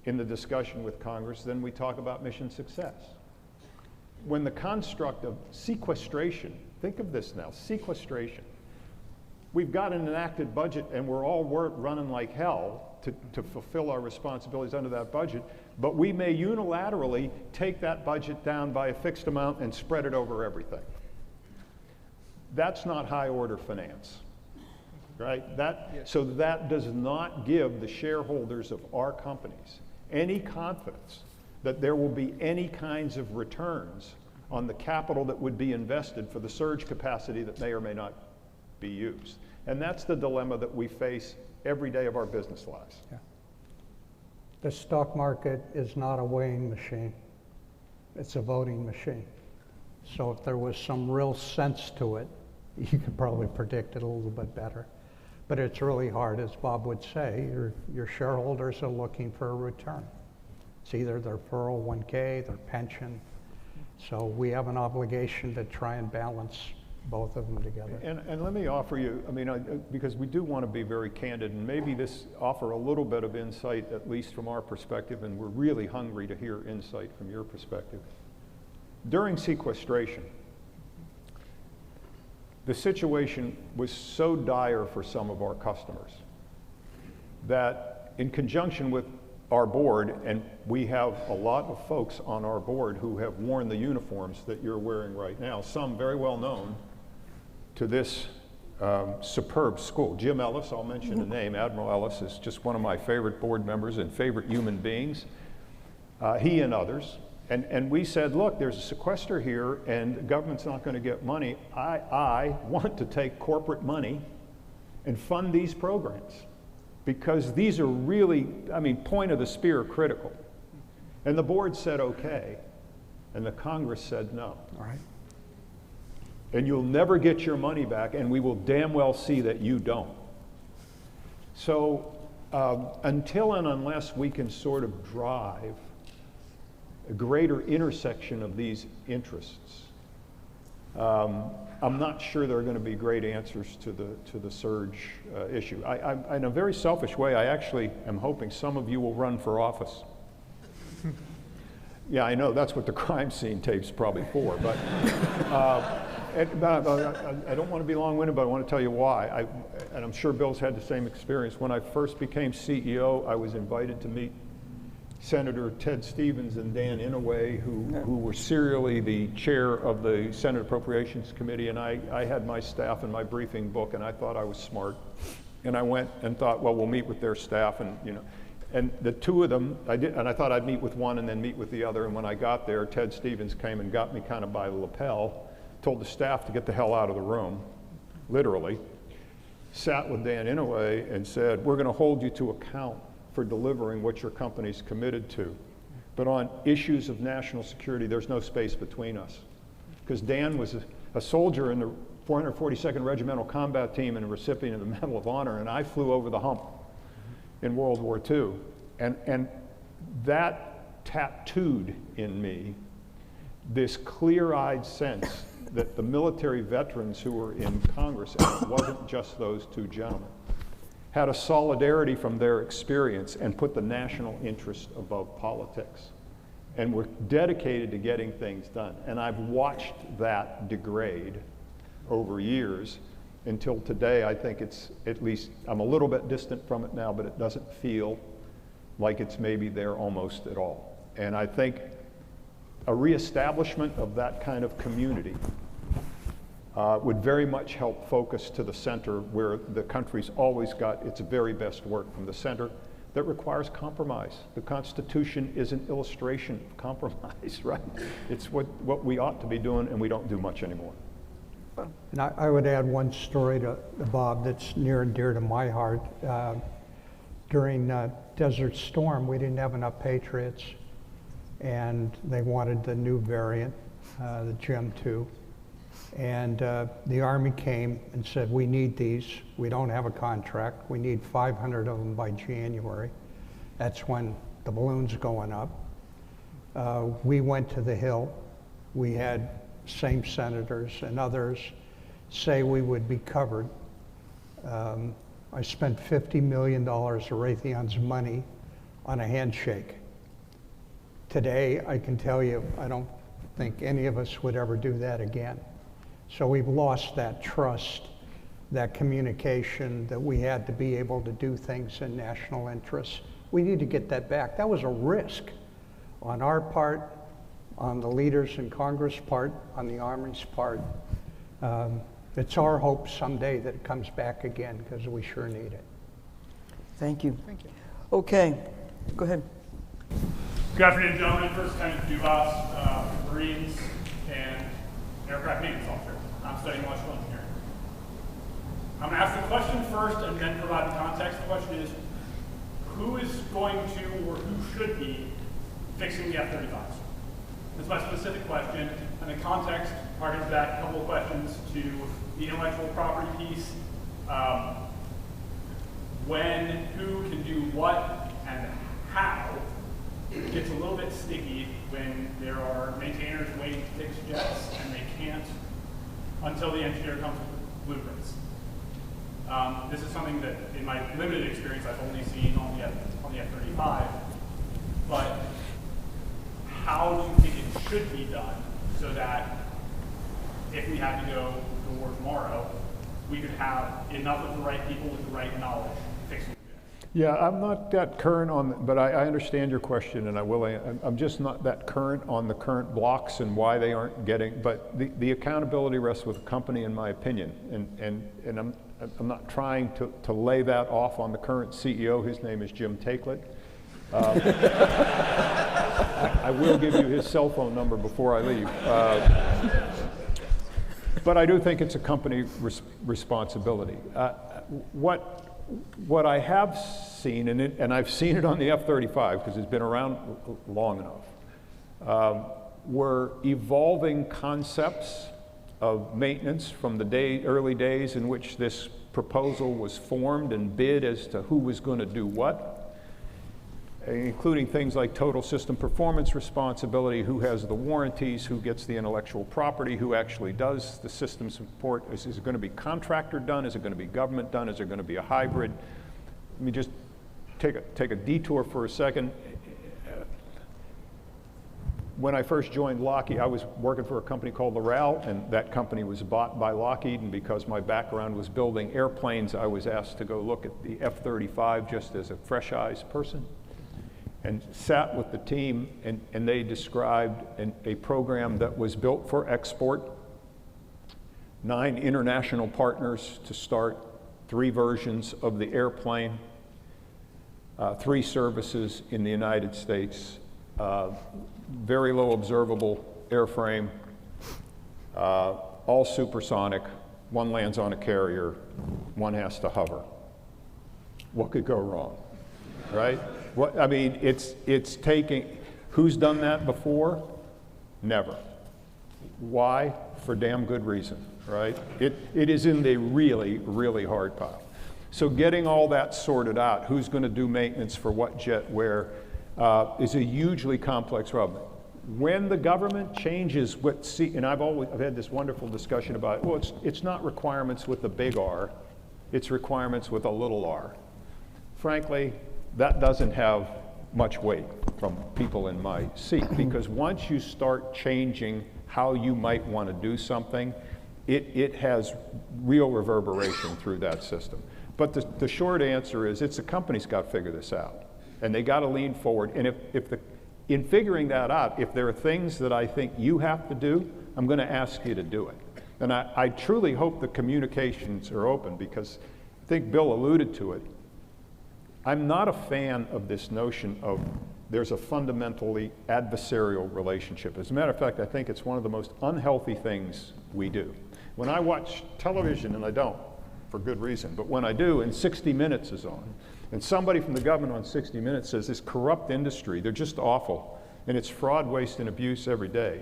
Speaker 2: in the discussion with Congress than we talk about mission success. When the construct of sequestration, think of this now, sequestration. We've got an enacted budget and we're all running like hell to fulfill our responsibilities under that budget, but we may unilaterally take that budget down by a fixed amount and spread it over everything. That's not high order finance, right? So that does not give the shareholders of our companies any confidence that there will be any kinds of returns on the capital that would be invested for the surge capacity that may or may not be used. And that's the dilemma that we face every day of our business lives.
Speaker 3: Yeah. The stock market is not a weighing machine. It's a voting machine. So if there was some real sense to it, you could probably predict it a little bit better. But it's really hard, as Bob would say. Your shareholders are looking for a return. It's either their 401k, their pension. So we have an obligation to try and balance both of them together.
Speaker 2: And let me offer you, I mean, because we do want to be very candid, and maybe this offer a little bit of insight, at least from our perspective, and we're really hungry to hear insight from your perspective. During sequestration, the situation was so dire for some of our customers that in conjunction with our board, and we have a lot of folks on our board who have worn the uniforms that you're wearing right now, some very well known to this superb school. Jim Ellis, I'll mention the name, Admiral Ellis is just one of my favorite board members and favorite human beings. He and others. And we said, look, there's a sequester here and the government's not going to get money. I want to take corporate money and fund these programs because these are really, I mean, point of the spear critical. And the board said okay, and the Congress said no.
Speaker 3: All right.
Speaker 2: And you'll never get your money back, and we will damn well see that you don't. So until and unless we can sort of drive a greater intersection of these interests, I'm not sure there are going to be great answers to the surge issue. In a very selfish way, I actually am hoping some of you will run for office. Yeah, I know that's what the crime scene tape's probably for, but I don't want to be long-winded, but I want to tell you why. And I'm sure Bill's had the same experience. When I first became CEO, I was invited to meet Senator Ted Stevens and Dan Inouye, who were serially the chair of the Senate Appropriations Committee, and I had my staff in my briefing book, and I thought I was smart. And I went and thought, well, we'll meet with their staff, and and the two of them, I thought I'd meet with one and then meet with the other, and when I got there, Ted Stevens came and got me kind of by the lapel, told the staff to get the hell out of the room, literally, sat with Dan Inouye and said, we're going to hold you to account for delivering what your company's committed to. But on issues of national security, there's no space between us. Because Dan was a soldier in the 442nd Regimental Combat Team and a recipient of the Medal of Honor, and I flew over the hump in World War II. And that tattooed in me this clear-eyed sense that the military veterans who were in Congress, and it wasn't just those two gentlemen, had a solidarity from their experience and put the national interest above politics. And were dedicated to getting things done. And I've watched that degrade over years until today. I think it's, at least, I'm a little bit distant from it now, but it doesn't feel like it's maybe there almost at all. And I think a reestablishment of that kind of community would very much help focus to the center, where the country's always got its very best work from the center that requires compromise. The Constitution is an illustration of compromise, right? It's what we ought to be doing, and we don't do much anymore.
Speaker 3: And I would add one story to Bob that's near and dear to my heart. During Desert Storm, we didn't have enough Patriots, and they wanted the new variant, the GEM 2. And the Army came and said, we need these. We don't have a contract. We need 500 of them by January. That's when the balloon's going up. We went to the Hill. We had same senators and others say we would be covered. I spent $50 million of Raytheon's money on a handshake. Today, I can tell you, I don't think any of us would ever do that again. So we've lost that trust, that communication, that we had to be able to do things in national interests. We need to get that back. That was a risk on our part, on the leaders in Congress' part, on the Army's part. It's our hope someday that it comes back again, because we sure need it.
Speaker 1: Thank you.
Speaker 8: Thank you.
Speaker 1: Okay, go ahead.
Speaker 6: Good afternoon, gentlemen. First time to DUBOS, Marines, and aircraft maintenance officer. I'm studying electrical engineering. I'm going to ask the question first and then provide the context. The question is, who is going to or who should be fixing the F-35s? That's my specific question, and the context targets back a couple of questions to the intellectual property piece. When, who can do what, and how. It gets a little bit sticky when there are maintainers waiting to fix jets and they can't until the engineer comes with blueprints. This is something that, in my limited experience, I've only seen on the F-35. But how do you think it should be done so that if we had to go to war tomorrow, we could have enough of the right people with the right knowledge fixing it?
Speaker 2: Yeah, I'm not that current on, but I understand your question, and I'm just not that current on the current blocks and why they aren't getting, but the accountability rests with the company, in my opinion, and I'm not trying to lay that off on the current CEO. His name is Jim Takelet. I will give you his cell phone number before I leave. But I do think it's a company responsibility. What I have seen, and I've seen it on the F-35 because it's been around long enough, were evolving concepts of maintenance from the early days in which this proposal was formed and bid as to who was going to do what. including things like total system performance responsibility, who has the warranties, who gets the intellectual property, who actually does the system support. Is it going to be contractor done? Is it going to be government done? Is it going to be a hybrid? Let me just take a detour for a second. When I first joined Lockheed, I was working for a company called Loral, and that company was bought by Lockheed, and because my background was building airplanes, I was asked to go look at the F-35 just as a fresh eyes person, and sat with the team, and they described a program that was built for export, 9 international partners to start, 3 versions of the airplane, 3 services in the United States, very low observable airframe, all supersonic. 1 lands on a carrier, 1 has to hover. What could go wrong, right? I mean, it's taking, who's done that before? Never. Why? For damn good reason, right? It is in the really, really hard pile. So getting all that sorted out, who's going to do maintenance for what jet where, is a hugely complex problem. When the government changes and I've had this wonderful discussion about, well, it's not requirements with a big R, it's requirements with a little r. Frankly, that doesn't have much weight from people in my seat, because once you start changing how you might want to do something, it has real reverberation through that system. But the short answer is, it's the company's got to figure this out. And they got to lean forward. And in figuring that out, if there are things that I think you have to do, I'm going to ask you to do it. And I truly hope the communications are open, because I think Bill alluded to it. I'm not a fan of this notion of there's a fundamentally adversarial relationship. As a matter of fact, I think it's one of the most unhealthy things we do. When I watch television, and I don't, for good reason, but when I do, and 60 Minutes is on, and somebody from the government on 60 Minutes says this corrupt industry, they're just awful, and it's fraud, waste, and abuse every day.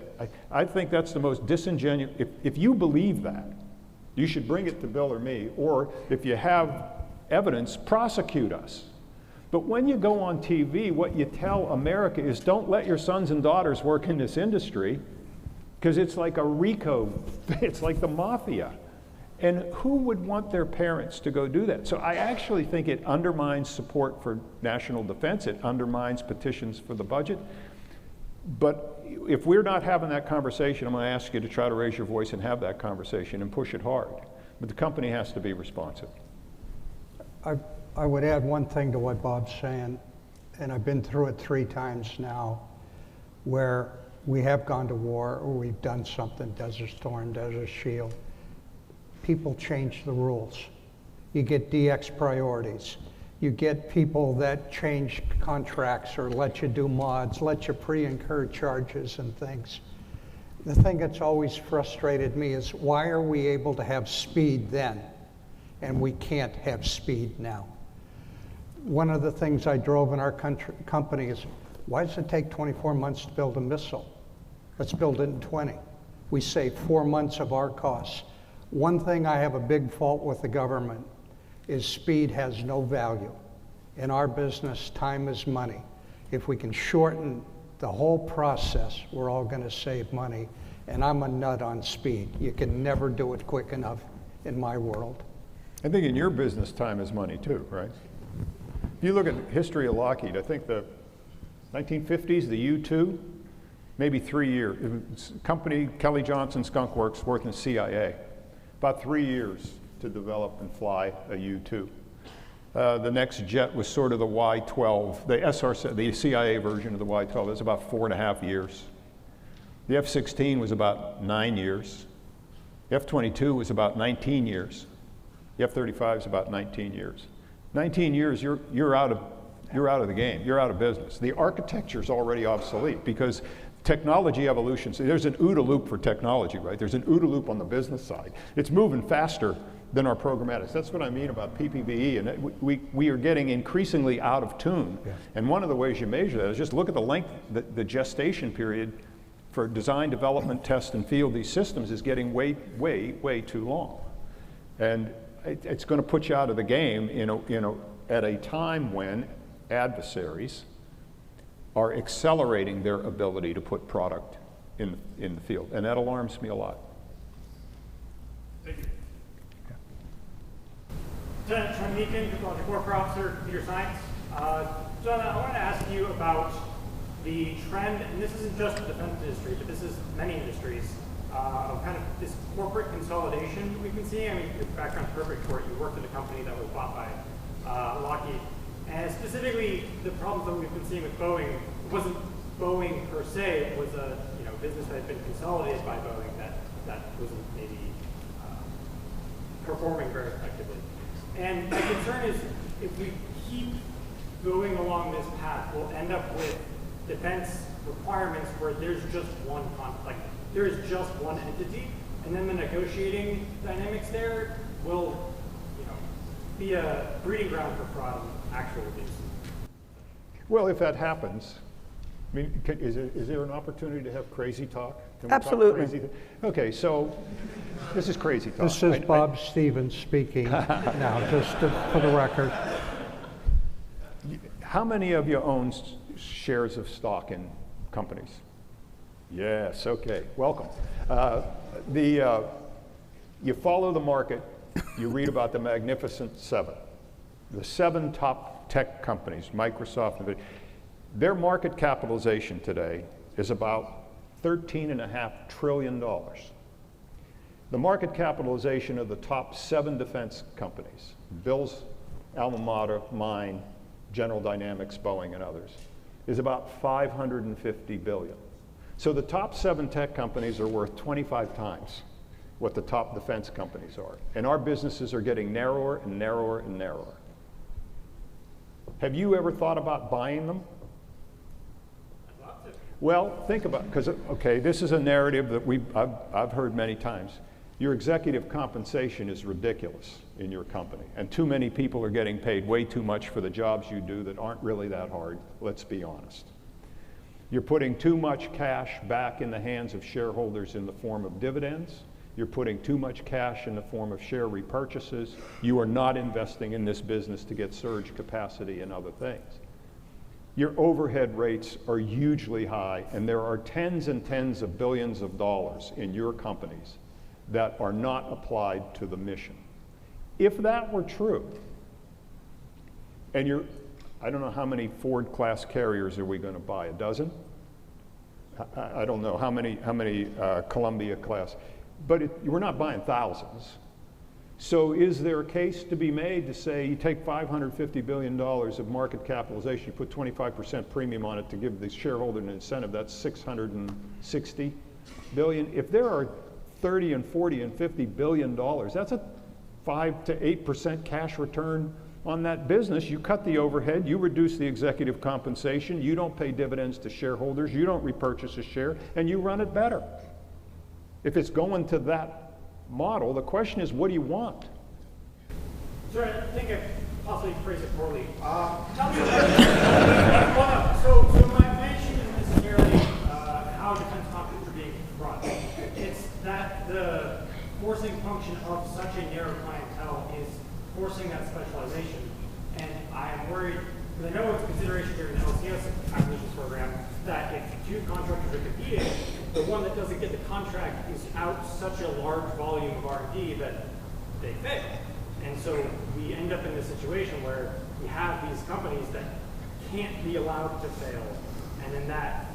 Speaker 2: I think that's the most disingenuous. If you believe that, you should bring it to Bill or me, or if you have evidence, prosecute us. But when you go on TV, what you tell America is, don't let your sons and daughters work in this industry, because it's like a RICO, it's like the mafia. And who would want their parents to go do that? So I actually think it undermines support for national defense. It undermines petitions for the budget. But if we're not having that conversation, I'm going to ask you to try to raise your voice and have that conversation and push it hard. But the company has to be responsive.
Speaker 3: I would add one thing to what Bob's saying, and I've been through it 3 times now, where we have gone to war or we've done something, Desert Storm, Desert Shield. People change the rules. You get DX priorities. You get people that change contracts or let you do mods, let you pre-incur charges and things. The thing that's always frustrated me is, why are we able to have speed then and we can't have speed now? One of the things I drove in our company is, why does it take 24 months to build a missile? Let's build it in 20. We save 4 months of our costs. One thing I have a big fault with the government is speed has no value. In our business, time is money. If we can shorten the whole process, we're all going to save money. And I'm a nut on speed. You can never do it quick enough in my world.
Speaker 2: I think in your business, time is money too, right? If you look at the history of Lockheed, I think the 1950s, the U-2, maybe 3 years. It was a company, Kelly Johnson Skunk Works, working at CIA. About 3 years to develop and fly a U-2. The next jet was sort of the Y-12, the SR, the CIA version of the Y-12. It was about 4.5 years. The F-16 was about 9 years. The F-22 was about 19 years. The F-35 is about 19 years. 19 years, you're out of the game. You're out of business. The architecture is already obsolete because technology evolution. So there's an OODA loop for technology, right? There's an OODA loop on the business side. It's moving faster than our programmatics. That's what I mean about PPBE, and we are getting increasingly out of tune. Yeah. And one of the ways you measure that is just look at the length, the gestation period for design, development, test, and field these systems is getting way, way, way too long. And it's going to put you out of the game at a time when adversaries are accelerating their ability to put product in the field, and that alarms me a lot.
Speaker 6: Thank you. Lieutenant Trent Meekin, Project Warfare Officer, Computer Science. John, I wanted to ask you about the trend, and this isn't just the defense industry, but this is many industries, of kind of this corporate consolidation we've been seeing. I mean, your background's perfect for it. You worked at a company that was bought by Lockheed. And specifically, the problems that we've been seeing with Boeing wasn't Boeing per se, it was a business that had been consolidated by Boeing that wasn't maybe performing very effectively. And my concern is if we keep going along this path, we'll end up with defense requirements where there's just one there is just one entity, and then the negotiating dynamics there will be a breeding ground for fraud and actual abuse.
Speaker 2: Well, if that happens, I mean, is there an opportunity to have crazy talk? Can we talk
Speaker 1: Absolutely.
Speaker 2: crazy okay, so this is crazy talk.
Speaker 3: This is Bob Stevens speaking now, just for the record.
Speaker 2: How many of you own shares of stock in companies? Yes, okay, welcome. You follow the market, you read about the Magnificent Seven. The 7 top tech companies, Microsoft, their market capitalization today is about $13.5 trillion. The market capitalization of the top 7 defense companies, Bill's alma mater, mine, General Dynamics, Boeing, and others, is about $550 billion. So the top 7 tech companies are worth 25 times what the top defense companies are. And our businesses are getting narrower and narrower and narrower. Have you ever thought about buying them?
Speaker 6: I'd love to.
Speaker 2: Well, think about, because, okay, this is a narrative that I've heard many times. Your executive compensation is ridiculous in your company, and too many people are getting paid way too much for the jobs you do that aren't really that hard, let's be honest. You're putting too much cash back in the hands of shareholders in the form of dividends. You're putting too much cash in the form of share repurchases. You are not investing in this business to get surge capacity and other things. Your overhead rates are hugely high, and there are tens and tens of billions of dollars in your companies that are not applied to the mission. If that were true, and I don't know how many Ford class carriers are we going to buy, a dozen? I don't know how many Columbia class, but we're not buying thousands. So is there a case to be made to say you take $550 billion of market capitalization, you put 25% premium on it to give the shareholder an incentive, that's $660 billion. If there are 30 and 40 and $50 billion, that's a 5 to 8% cash return on that business. You cut the overhead, you reduce the executive compensation, you don't pay dividends to shareholders, you don't repurchase a share, and you run it better. If it's going to that model, the question is, what do you want?
Speaker 6: Sir, I think I possibly phrased it poorly. Tell me about so my issue isn't necessarily how defense contractors are being run. It's that the forcing function of such a narrow clientele is forcing that specialization. And I am worried, because I know it's a consideration during the LCS acquisitions program, that if 2 contractors are competing, the one that doesn't get the contract is out such a large volume of R&D that they fail. And so we end up in this situation where we have these companies that can't be allowed to fail, and then that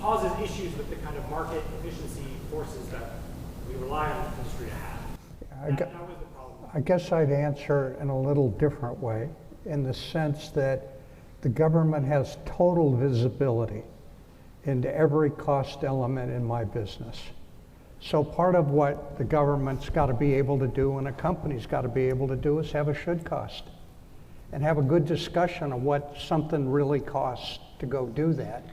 Speaker 6: causes issues with the kind of market efficiency forces that we rely on the industry to have. That was the problem.
Speaker 3: I guess I'd answer in a little different way, in the sense that the government has total visibility into every cost element in my business. So part of what the government's got to be able to do and a company's got to be able to do is have a should cost and have a good discussion of what something really costs to go do that.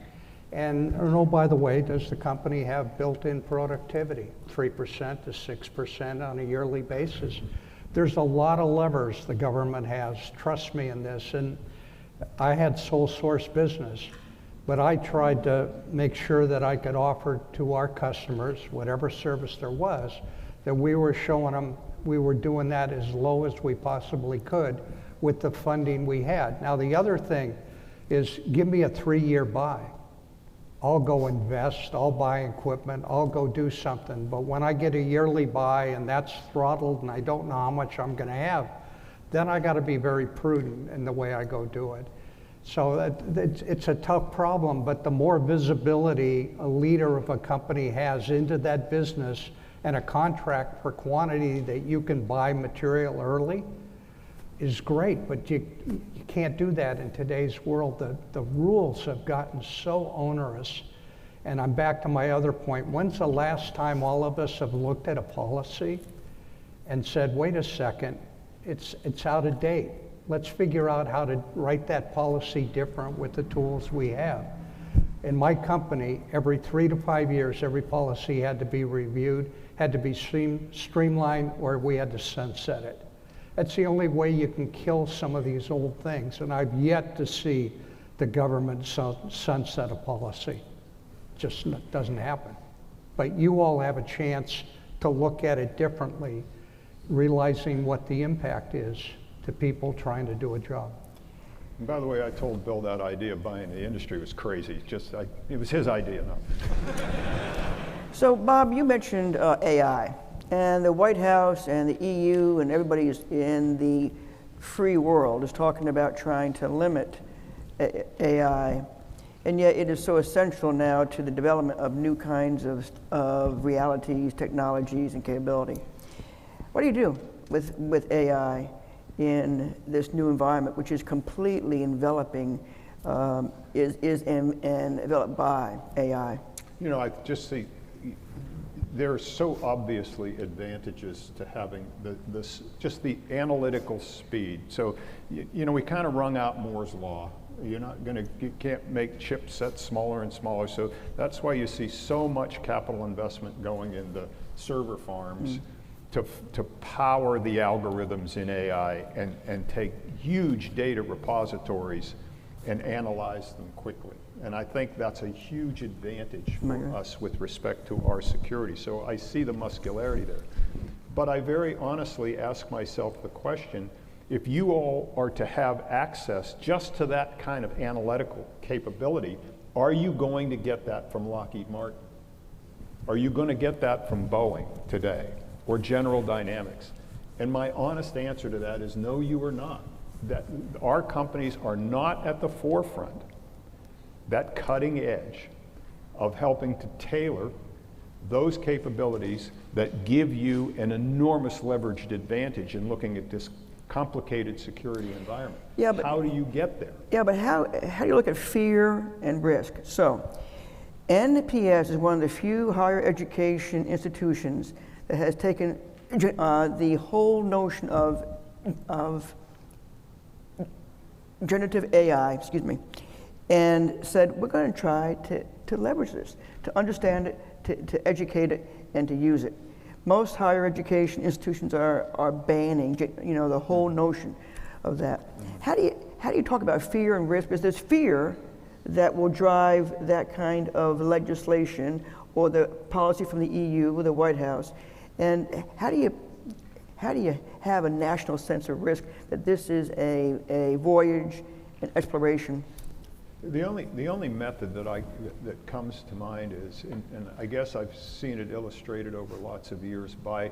Speaker 3: And oh, by the way, does the company have built-in productivity, 3% to 6% on a yearly basis? There's a lot of levers the government has, trust me in this. And I had sole source business, but I tried to make sure that I could offer to our customers, whatever service there was, that we were showing them we were doing that as low as we possibly could with the funding we had. Now the other thing is give me a 3-year buy. I'll go invest, I'll buy equipment, I'll go do something. But when I get a yearly buy and that's throttled and I don't know how much I'm going to have, then I got to be very prudent in the way I go do it. So it's a tough problem, but the more visibility a leader of a company has into that business and a contract for quantity that you can buy material early is great, but you can't do that in today's world. The rules have gotten so onerous. And I'm back to my other point. When's the last time all of us have looked at a policy and said, wait a second, it's out of date. Let's figure out how to write that policy different with the tools we have. In my company, every 3 to 5 years, every policy had to be reviewed, had to be streamlined, or we had to sunset it. That's the only way you can kill some of these old things, and I've yet to see the government sunset a policy. Just doesn't happen. But you all have a chance to look at it differently, realizing what the impact is to people trying to do a job.
Speaker 2: And by the way, I told Bill that idea of buying the industry was crazy. It was his idea, not.
Speaker 1: So, Bob, you mentioned AI, and the White House and the EU and everybody in the free world is talking about trying to limit AI, and yet it is so essential now to the development of new kinds of realities, technologies, and capability. What do you do with AI in this new environment, which is completely enveloping, is enveloped by AI?
Speaker 2: You know, I just see there are so obviously advantages to having just the analytical speed. So, you know, we kind of wrung out Moore's law. You can't make chipsets smaller and smaller. So that's why you see so much capital investment going into server farms to power the algorithms in AI and take huge data repositories and analyze them quickly. And I think that's a huge advantage for us with respect to our security. So I see the muscularity there. But I very honestly ask myself the question, if you all are to have access just to that kind of analytical capability, are you going to get that from Lockheed Martin? Are you going to get that from Boeing today or General Dynamics? And my honest answer to that is no, you are not. That our companies are not at the forefront, that cutting edge of helping to tailor those capabilities that give you an enormous leveraged advantage in looking at this complicated security environment.
Speaker 1: Yeah, but
Speaker 2: how do you get there?
Speaker 1: Yeah, but how do you look at fear and risk? So, NPS is one of the few higher education institutions that has taken the whole notion of generative AI, and said, we're going to try to leverage this, to understand it, to educate it, and to use it. Most higher education institutions are banning, the whole notion of that. How do you talk about fear and risk? Because there's fear that will drive that kind of legislation or the policy from the EU or the White House. And how do you have a national sense of risk that this is a voyage, an exploration?
Speaker 2: The only method that comes to mind is, and I guess I've seen it illustrated over lots of years by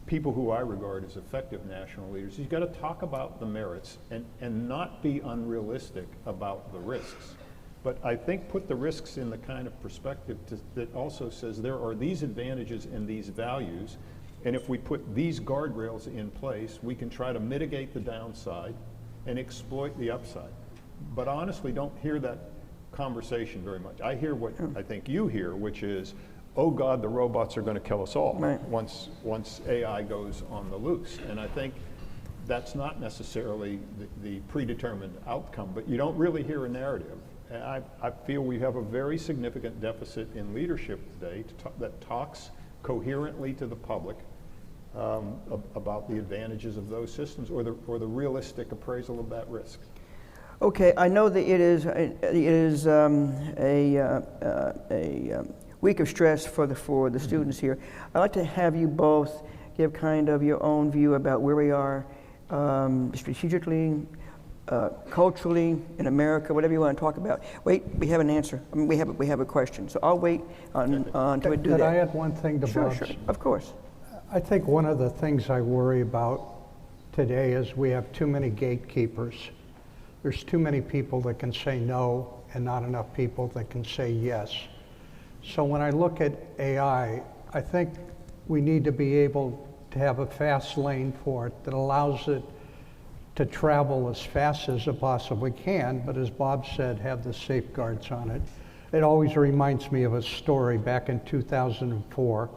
Speaker 2: people who I regard as effective national leaders. You've got to talk about the merits and not be unrealistic about the risks. But I think put the risks in the kind of perspective that also says there are these advantages and these values, and if we put these guardrails in place, we can try to mitigate the downside and exploit the upside. But honestly, don't hear that conversation very much. I hear what I think you hear, which is, oh God, the robots are going to kill us all once AI goes on the loose. And I think that's not necessarily the predetermined outcome, but you don't really hear a narrative. And I feel we have a very significant deficit in leadership today that talks coherently to the public about the advantages of those systems or the realistic appraisal of that risk.
Speaker 1: Okay, I know that it is a week of stress for the students here. I'd like to have you both give kind of your own view about where we are strategically, culturally in America, whatever you want to talk about. Wait, we have an answer. I mean, we have a question. So I'll wait until we do that.
Speaker 3: Could I add one thing to Bob's?
Speaker 1: Sure, of course.
Speaker 3: I think one of the things I worry about today is we have too many gatekeepers. There's too many people that can say no and not enough people that can say yes. So when I look at AI, I think we need to be able to have a fast lane for it that allows it to travel as fast as it possibly can, but as Bob said, have the safeguards on it. It always reminds me of a story back in 2004.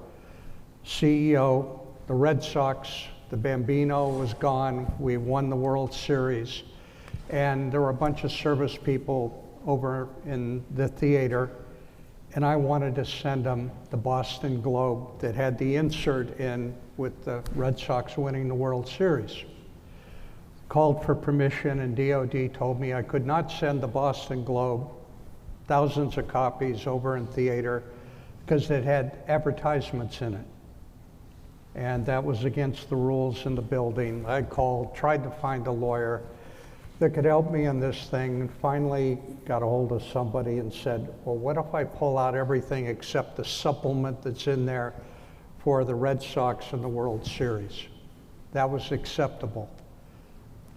Speaker 3: CEO, the Red Sox, the Bambino was gone. We won the World Series. And there were a bunch of service people over in the theater, and I wanted to send them the Boston Globe that had the insert in with the Red Sox winning the World Series. Called for permission, and DOD told me I could not send the Boston Globe, thousands of copies over in theater, because it had advertisements in it. And that was against the rules in the building. I called, tried to find a lawyer that could help me in this thing, and finally got a hold of somebody and said, well, what if I pull out everything except the supplement that's in there for the Red Sox in the World Series? That was acceptable.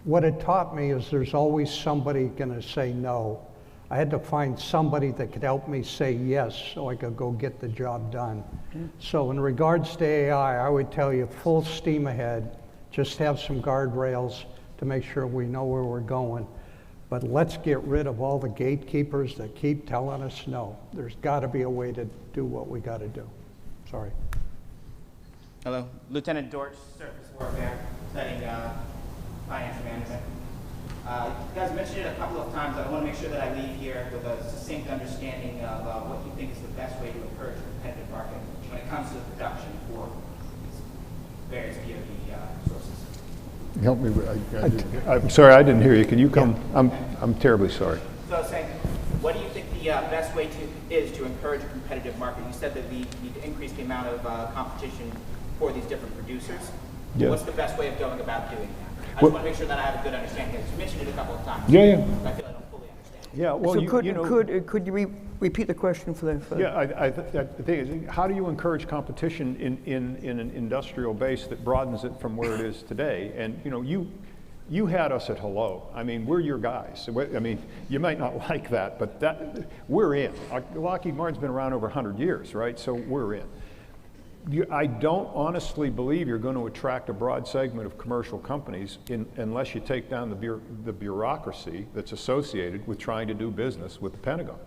Speaker 3: What it taught me is there's always somebody gonna say no. I had to find somebody that could help me say yes so I could go get the job done. So in regards to AI, I would tell you full steam ahead, just have some guardrails to make sure we know where we're going. But let's get rid of all the gatekeepers that keep telling us no. There's gotta be a way to do what we gotta do. Sorry.
Speaker 9: Hello, Lieutenant Dortch, Surface Warfare, studying finance management. You guys mentioned it a couple of times. I want to make sure that I leave here with a succinct understanding of what you think is the best way to encourage a competitive market when it comes to the production for these various DoD sources.
Speaker 2: Help me, I'm sorry, I didn't hear you. Can you come? Yeah. I'm terribly sorry.
Speaker 9: So I was saying, what do you think the best way is to encourage a competitive market? You said that we need to increase the amount of competition for these different producers. Yeah. What's the best way of going about doing that? I just want to make sure that I have a good understanding, because you mentioned it a couple of times.
Speaker 2: Yeah, yeah.
Speaker 9: I feel I don't fully understand.
Speaker 2: Yeah, well,
Speaker 1: so could you repeat the question for the...
Speaker 2: Yeah, I think, how do you encourage competition in an industrial base that broadens it from where it is today? And you had us at hello. I mean, we're your guys. I mean, you might not like that, but we're in. Lockheed Martin's been around over 100 years, right? So we're in. I don't honestly believe you're going to attract a broad segment of commercial companies unless you take down the bureaucracy that's associated with trying to do business with the Pentagon.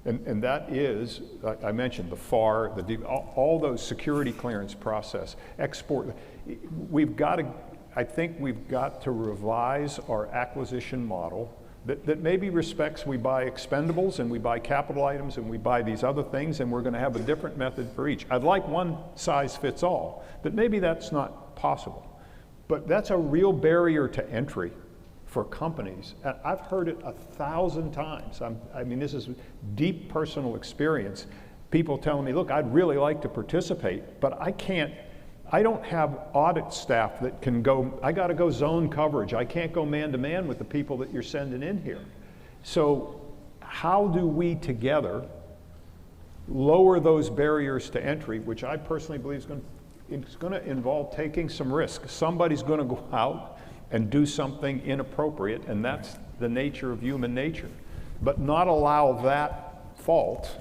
Speaker 2: And that is, I mentioned the FAR, all those security clearance process, export. I think we've got to revise our acquisition model that maybe respects we buy expendables and we buy capital items and we buy these other things, and we're going to have a different method for each. I'd like one size fits all, but maybe that's not possible. But that's a real barrier to entry for companies. And I've heard it 1,000 times. I mean, this is deep personal experience. People telling me, look, I'd really like to participate, but I don't have audit staff that can go, I got to go zone coverage. I can't go man to man with the people that you're sending in here. So how do we together lower those barriers to entry, which I personally believe is going to involve taking some risk. Somebody's going to go out and do something inappropriate, and that's the nature of human nature. But not allow that fault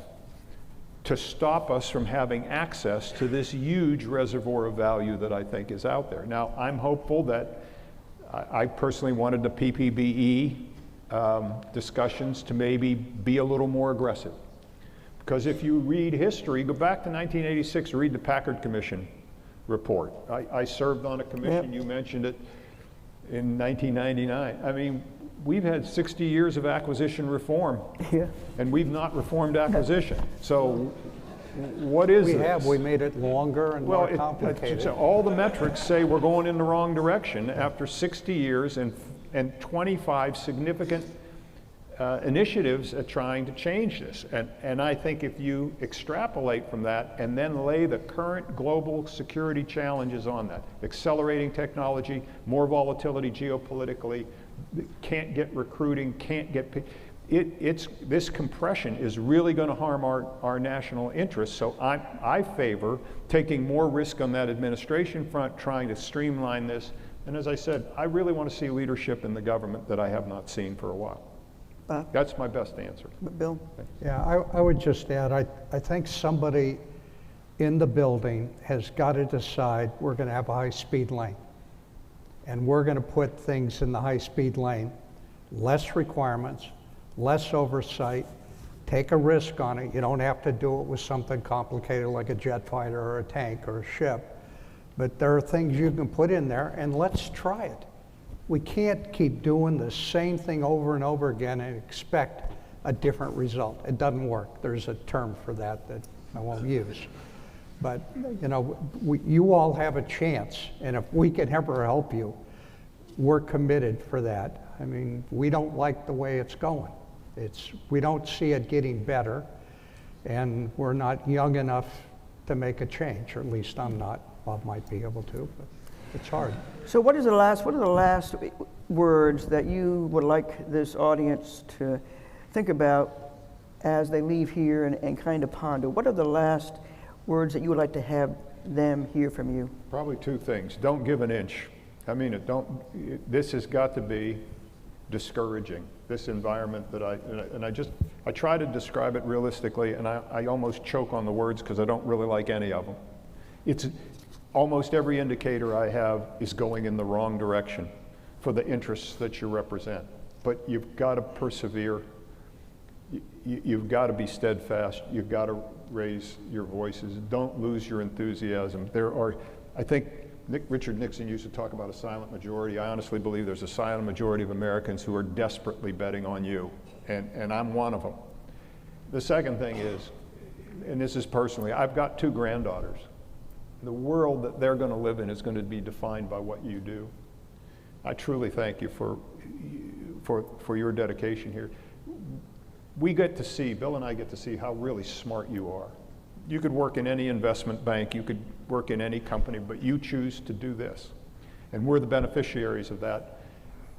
Speaker 2: to stop us from having access to this huge reservoir of value that I think is out there. Now, I'm hopeful that I personally wanted the PPBE discussions to maybe be a little more aggressive. Because if you read history, go back to 1986, read the Packard Commission report. I served on a commission, you mentioned it, in 1999. I mean, we've had 60 years of acquisition reform, and we've not reformed acquisition. So what is this?
Speaker 3: We made it longer and more complicated.
Speaker 2: All the metrics say we're going in the wrong direction after 60 years and 25 significant initiatives at trying to change this. And I think if you extrapolate from that and then lay the current global security challenges on that, accelerating technology, more volatility geopolitically, can't get recruiting, can't get, this compression is really going to harm our national interests. So I favor taking more risk on that administration front, trying to streamline this. And as I said, I really want to see leadership in the government that I have not seen for a while. That's my best answer.
Speaker 1: Bill?
Speaker 3: Yeah, I would just add, I think somebody in the building has got to decide we're going to have a high-speed lane. And we're going to put things in the high-speed lane, less requirements, less oversight, take a risk on it. You don't have to do it with something complicated like a jet fighter or a tank or a ship. But there are things you can put in there, and let's try it. We can't keep doing the same thing over and over again and expect a different result. It doesn't work. There's a term for that I won't use. But you know, you all have a chance, and if we can ever help you, we're committed for that. I mean, we don't like the way it's going. We don't see it getting better, and we're not young enough to make a change, or at least I'm not. Bob might be able to, but it's hard.
Speaker 1: So what are the last words that you would like this audience to think about as they leave here and kind of ponder? What are the last words that you would like to have them hear from you?
Speaker 2: Probably two things. Don't give an inch. I mean, this has got to be discouraging, this environment that I try to describe it realistically, and I almost choke on the words because I don't really like any of them. It's almost every indicator I have is going in the wrong direction for the interests that you represent. But you've got to persevere. You've got to be steadfast. You've got to raise your voices. Don't lose your enthusiasm. I think Richard Nixon used to talk about a silent majority. I honestly believe there's a silent majority of Americans who are desperately betting on you, and I'm one of them. The second thing is, and this is personally, I've got 2 granddaughters. The world that they're going to live in is going to be defined by what you do. I truly thank you for your dedication here. Bill and I get to see how really smart you are. You could work in any investment bank, you could work in any company, but you choose to do this. And we're the beneficiaries of that.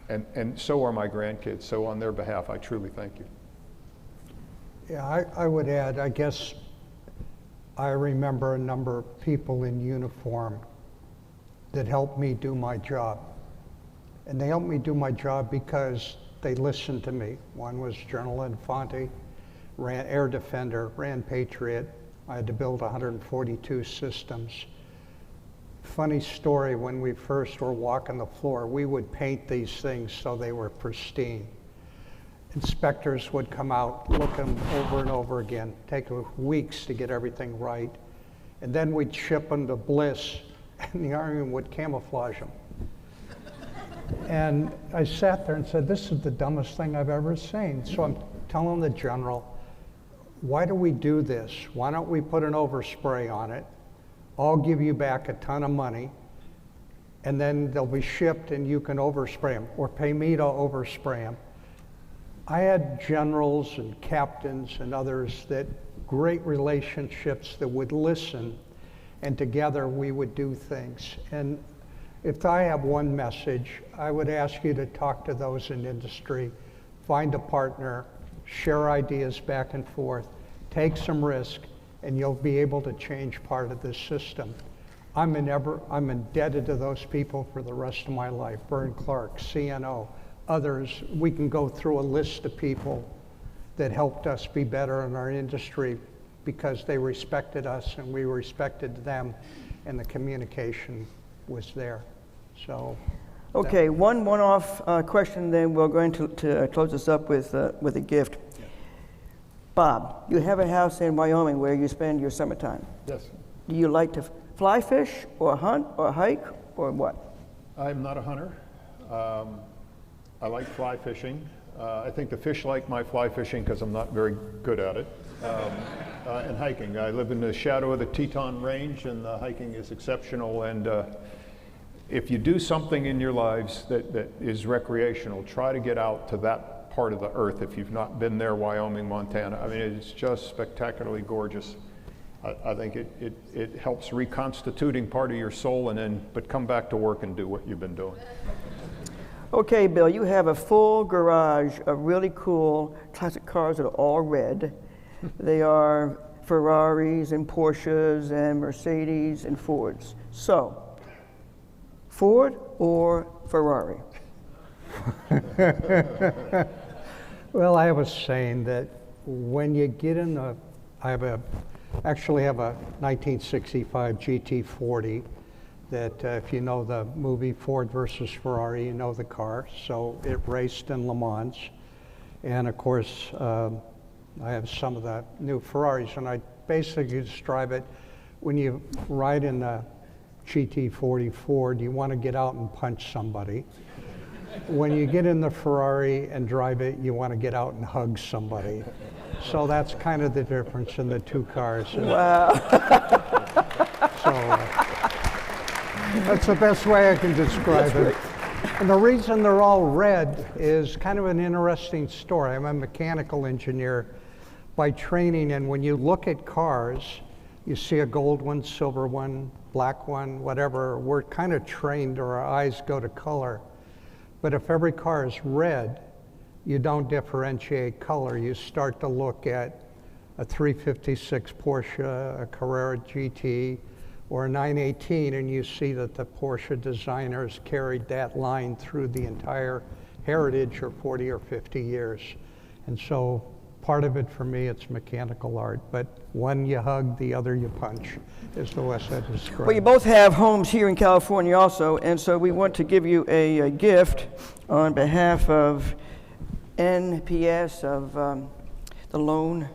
Speaker 2: And so are my grandkids. So on their behalf, I truly thank you.
Speaker 3: Yeah, I would add, I guess, I remember a number of people in uniform that helped me do my job. And they helped me do my job because they listened to me. One was General Infante, ran Air Defender, ran Patriot. I had to build 142 systems. Funny story, when we first were walking the floor, we would paint these things so they were pristine. Inspectors would come out, look them over and over again, take weeks to get everything right. And then we'd ship them to Bliss, and the Army would camouflage them. And I sat there and said, this is the dumbest thing I've ever seen. So I'm telling the general, why do we do this? Why don't we put an overspray on it? I'll give you back a ton of money, and then they'll be shipped and you can overspray them, or pay me to overspray them. I had generals and captains and others that great relationships that would listen, and together we would do things. And if I have one message, I would ask you to talk to those in industry, find a partner, share ideas back and forth, take some risk, and you'll be able to change part of this system. I'm indebted to those people for the rest of my life. Vern Clark, CNO, others. We can go through a list of people that helped us be better in our industry because they respected us and we respected them, and the communication was there. So.
Speaker 1: Okay, one-off question, then we're going to close this up with a gift. Yeah. Bob, you have a house in Wyoming where you spend your summertime.
Speaker 2: Yes.
Speaker 1: Do you like to fly fish or hunt or hike or what?
Speaker 2: I'm not a hunter. I like fly fishing. I think the fish like my fly fishing because I'm not very good at it. And hiking. I live in the shadow of the Teton Range, and the hiking is exceptional. And if you do something in your lives that is recreational, try to get out to that part of the earth if you've not been there, Wyoming, Montana. I mean, it's just spectacularly gorgeous. I think it helps reconstituting part of your soul, but come back to work and do what you've been doing.
Speaker 1: Okay, Bill, you have a full garage of really cool classic cars that are all red. They are Ferraris and Porsches and Mercedes and Fords. So, Ford or Ferrari?
Speaker 3: Well, I was saying that when you get in the, actually have a 1965 GT40 that if you know the movie Ford versus Ferrari, you know the car. So it raced in Le Mans. And of course, I have some of the new Ferraris, and I basically describe it, when you ride in the GT40 Ford, you want to get out and punch somebody. When you get in the Ferrari and drive it, you want to get out and hug somebody. So that's kind of the difference in the two cars.
Speaker 1: Wow.
Speaker 3: So that's the best way I can describe it. And the reason they're all red is kind of an interesting story. I'm a mechanical engineer by training, and when you look at cars, you see a gold one, silver one, black one, whatever. We're kind of trained, or our eyes go to color. But if every car is red, you don't differentiate color. You start to look at a 356 Porsche, a Carrera GT, or a 918, and you see that the Porsche designers carried that line through the entire heritage of 40 or 50 years. And so part of it for me, it's mechanical art, but one you hug, the other you punch, is the way I describe.
Speaker 1: Well, you both have homes here in California also, and so we want to give you a gift on behalf of NPS of the Lone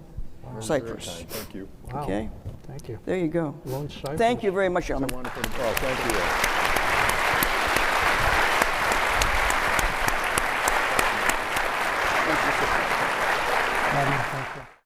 Speaker 1: Cypress.
Speaker 2: Thank you.
Speaker 3: Wow.
Speaker 1: Okay,
Speaker 3: Thank you.
Speaker 1: there you go.
Speaker 3: Lone Cypress.
Speaker 1: Thank you very much,
Speaker 2: It's a
Speaker 1: gentlemen.
Speaker 2: wonderful, oh, thank you.